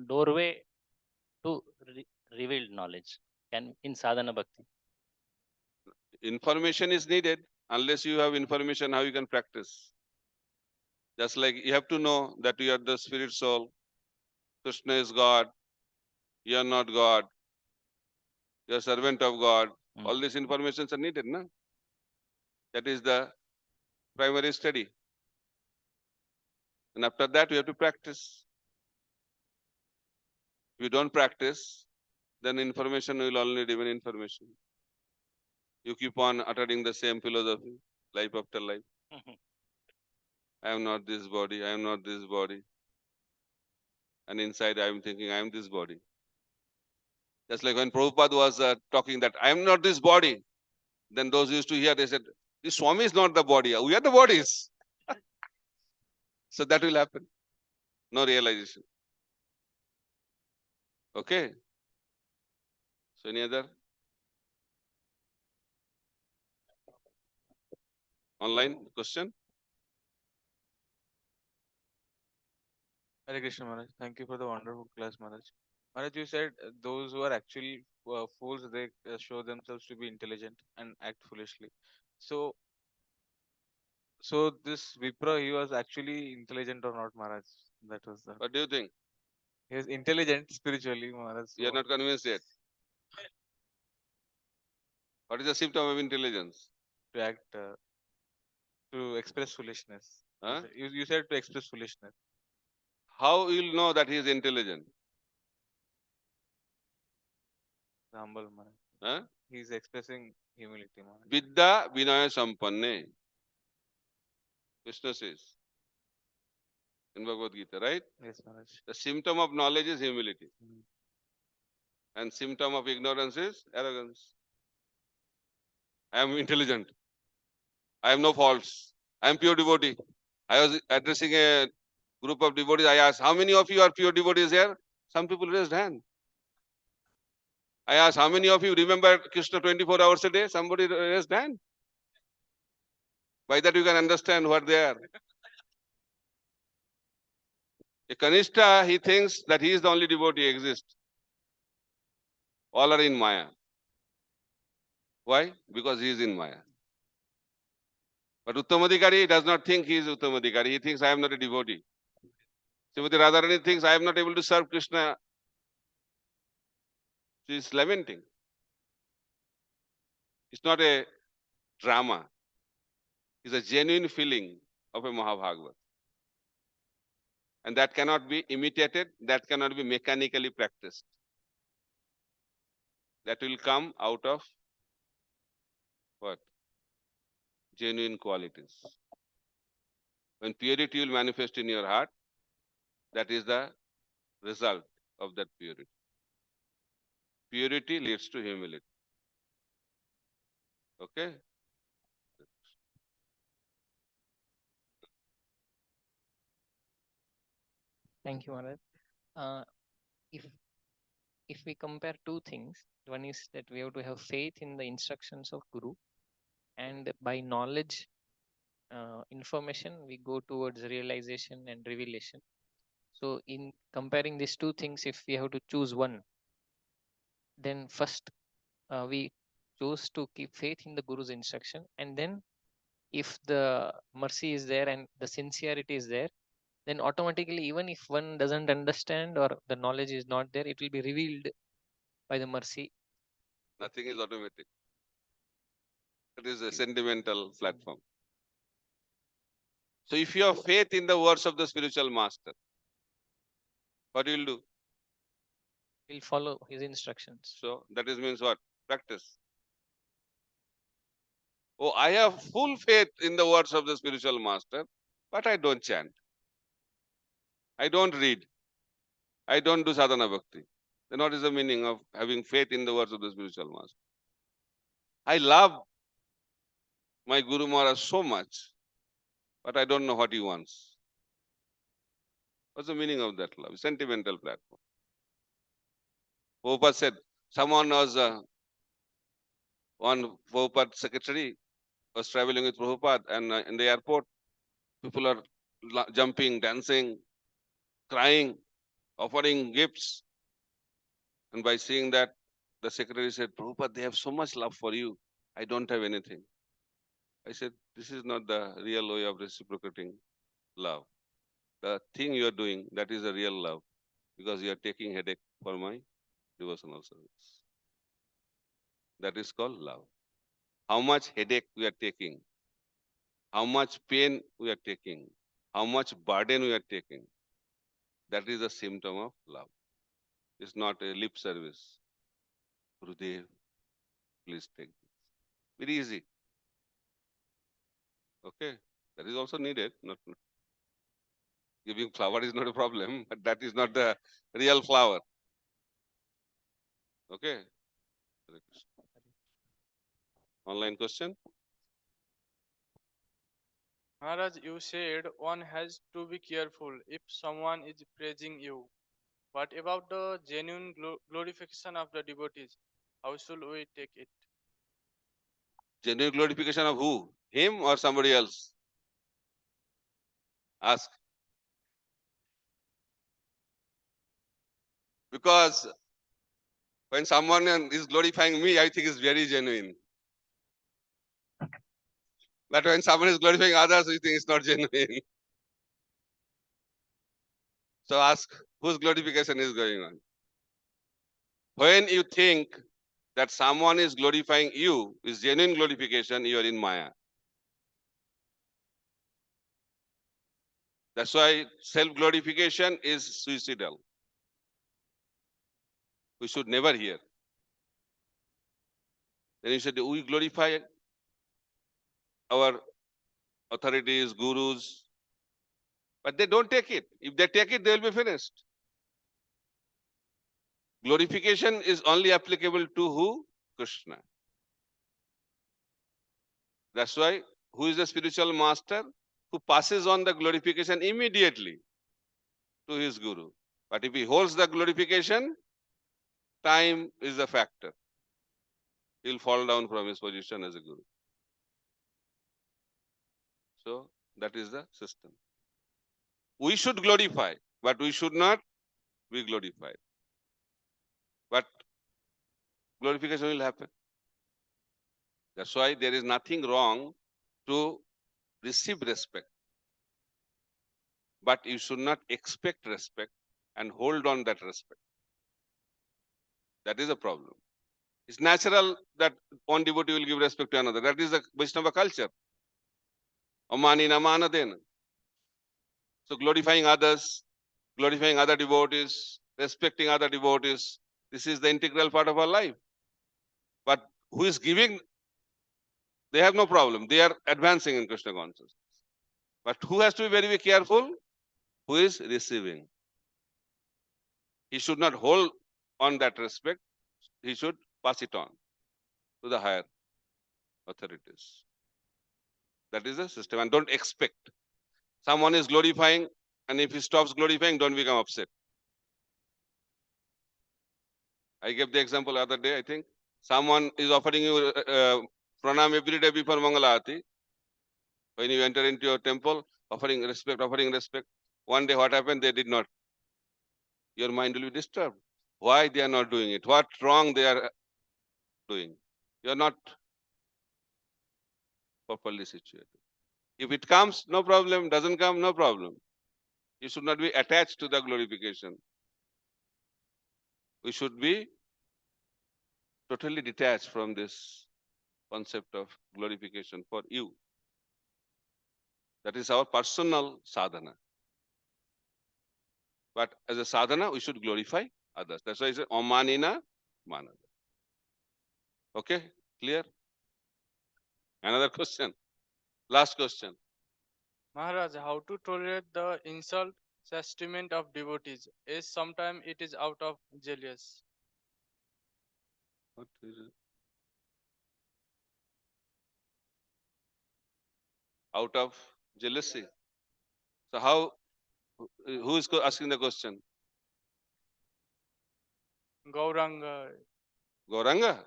doorway to revealed knowledge. Can in sadhana bhakti. Information is needed. Unless you have information, how you can practice? Just like you have to know that you are the spirit soul. Krishna is God. You are not God. You are servant of God. All these informations are needed, no? That is the primary study. And after that, you have to practice. If you don't practice, then information will only remain information. You keep on uttering the same philosophy, life after life. I am not this body, I am not this body. And inside I am thinking, I am this body. Just like when Prabhupada was talking that I am not this body, then those who used to hear, they said, this Swami is not the body, we are the bodies. So that will happen. No realization. Okay. So any other? Online question? Hare Krishna Maharaj. Thank you for the wonderful class, Maharaj. Maharaj, you said those who are actually fools, they show themselves to be intelligent and act foolishly. So this Vipra, he was actually intelligent or not, Maharaj? That was the. What do you think? He is intelligent spiritually, Maharaj. You are not convinced yet. What is the symptom of intelligence? To act, to express foolishness. Huh? You said to express foolishness. How you will know that he is intelligent? Humble Maharaj. Huh? He is expressing humility, Maharaj. Vidya Vinaya Sampanne. Krishna says in Bhagavad Gita, right? Yes, Maharaj. The symptom of knowledge is humility. And symptom of ignorance is arrogance. I am intelligent. I have no faults. I am pure devotee. I was addressing a group of devotees. I asked, how many of you are pure devotees here? Some people raised hand. I asked, how many of you remember Krishna 24 hours a day? Somebody raised hand. By that you can understand what they are. A Kanishta, he thinks that he is the only devotee exists. All are in Maya. Why? Because he is in Maya. But Uttamadhikari does not think he is Uttamadhikari. He thinks I am not a devotee. Srimati Radharani thinks I am not able to serve Krishna. She is lamenting. It's not a drama. It's a genuine feeling of a Mahabhagavad. And that cannot be imitated, that cannot be mechanically practiced. That will come out of what? Genuine qualities. When purity will manifest in your heart, that is the result of that purity. Purity leads to humility. Okay? Thank you, Maharaj. Uh, if if we compare two things, one is that we have to have faith in the instructions of Guru, and by knowledge, information, we go towards realization and revelation. So, in comparing these two things, if we have to choose one, then first we choose to keep faith in the Guru's instruction, and then if the mercy is there and the sincerity is there, then automatically, even if one doesn't understand or the knowledge is not there, it will be revealed by the mercy. Nothing is automatic. It is a sentimental platform. So if you have faith in the words of the spiritual master, what you will do? We'll follow his instructions. So that is means what? Practice. Oh, I have full faith in the words of the spiritual master, but I don't chant. I don't read. I don't do sadhana bhakti. Then what is the meaning of having faith in the words of the spiritual master? I love my Guru Maharaj so much, but I don't know what he wants. What's the meaning of that love? Sentimental platform. Prabhupada said, someone was, one Prabhupada secretary was traveling with Prabhupada, and in the airport, people are jumping, dancing, crying, offering gifts. And by seeing that, the secretary said, Prabhupada, they have so much love for you. I don't have anything. I said, this is not the real way of reciprocating love. The thing you are doing, that is the real love, because you are taking headache for my devotional service. That is called love. How much headache we are taking, how much pain we are taking, how much burden we are taking, that is a symptom of love. It's not a lip service. Gurudev, please take this. Very easy. Okay, that is also needed. Not giving flower is not a problem, but that is not the real flower. Okay. Online question. Maharaj, you said one has to be careful if someone is praising you. What about the genuine glorification of the devotees? How should we take it? Genuine glorification of who? Him or somebody else? Ask. Because when someone is glorifying me, I think it's very genuine. But when someone is glorifying others, we think it's not genuine. So ask, whose glorification is going on? When you think that someone is glorifying you, is genuine glorification, you are in Maya. That's why self-glorification is suicidal. We should never hear. Then you said, we glorify our authorities, gurus, but they don't take it. If they take it, they will be finished. Glorification is only applicable to who? Krishna. That's why, who is the spiritual master? Who passes on the glorification immediately to his guru. But if he holds the glorification, time is a factor. He'll fall down from his position as a guru. So that is the system. We should glorify, but we should not be glorified. But glorification will happen. That's why there is nothing wrong to receive respect. But you should not expect respect and hold on that respect. That is a problem. It's natural that one devotee will give respect to another. That is the Vaishnava culture. Amanina manadena. So glorifying others, glorifying other devotees, respecting other devotees, this is the integral part of our life. But who is giving, they have no problem. They are advancing in Krishna consciousness. But who has to be very, very careful? Who is receiving? He should not hold on that respect. He should pass it on to the higher authorities. That is the system. And don't expect. Someone is glorifying, and if he stops glorifying, don't become upset. I gave the example other day, I think. Someone is offering you pranam every day before Mangala Aarati. When you enter into your temple, offering respect, offering respect. One day what happened? They did not. Your mind will be disturbed. Why they are not doing it? What wrong they are doing? You are not properly situated. If it comes, no problem. Doesn't come, no problem. You should not be attached to the glorification. We should be totally detached from this concept of glorification for you. That is our personal sadhana. But as a sadhana, we should glorify others. That's why I say Omanina Manada. Okay, clear? Another question. Last question. Maharaj, how to tolerate the insult, chastisement of devotees, as sometimes it is out of jealous. What is it? Out of jealousy. So how, who is asking the question? Gauranga. Gauranga?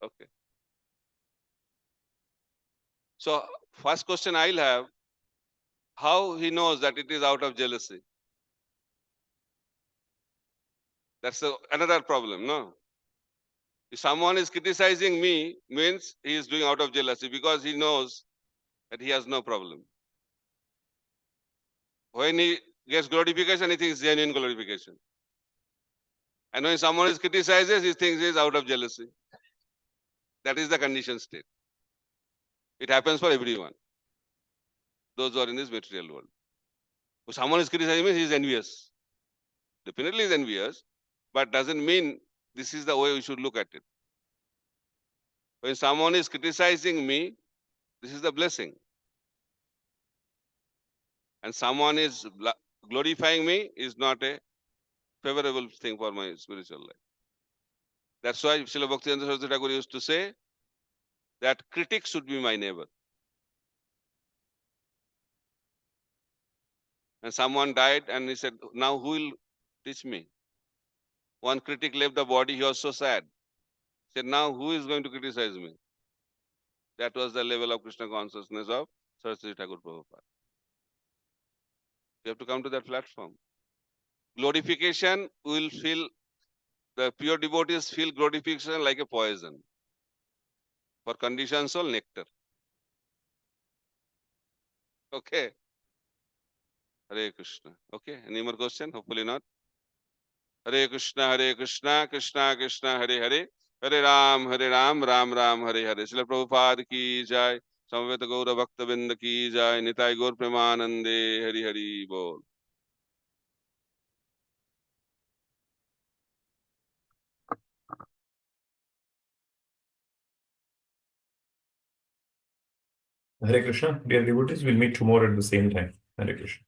Okay. So first question I'll have, how he knows that it is out of jealousy? That's another problem, no? If someone is criticizing me, means he is doing out of jealousy because he knows that he has no problem. When he gets glorification, he thinks genuine glorification. And when someone is criticizes, he thinks he is out of jealousy. That is the conditioned state. It happens for everyone. Those who are in this material world. If someone is criticizing me, he is envious. Definitely is envious, but doesn't mean this is the way we should look at it. When someone is criticizing me, this is the blessing. And someone is glorifying me is not a favorable thing for my spiritual life. That's why Srila Bhakti Saraswati Thakur used to say that critic should be my neighbor. And someone died and he said, now who will teach me? One critic left the body, he was so sad. He said, now who is going to criticize me? That was the level of Krishna consciousness of Saraswati Thakur Prabhupada. You have to come to that platform. Glorification will feel, the pure devotees feel glorification like a poison. For conditioned soul, nectar. Okay. Hare Krishna. Okay, any more question? Hopefully not. Hare Krishna, Krishna Krishna, Hare Hare, Hare Ram, Ram Ram, Hare Hare. Srila Prabhupada ki jai, Samveta Gaura Bhakta Binda ki jai, Nitai Gaur Premanande, Hari Hari Bol. Hare Krishna, dear devotees, we'll meet tomorrow at the same time. Hare Krishna.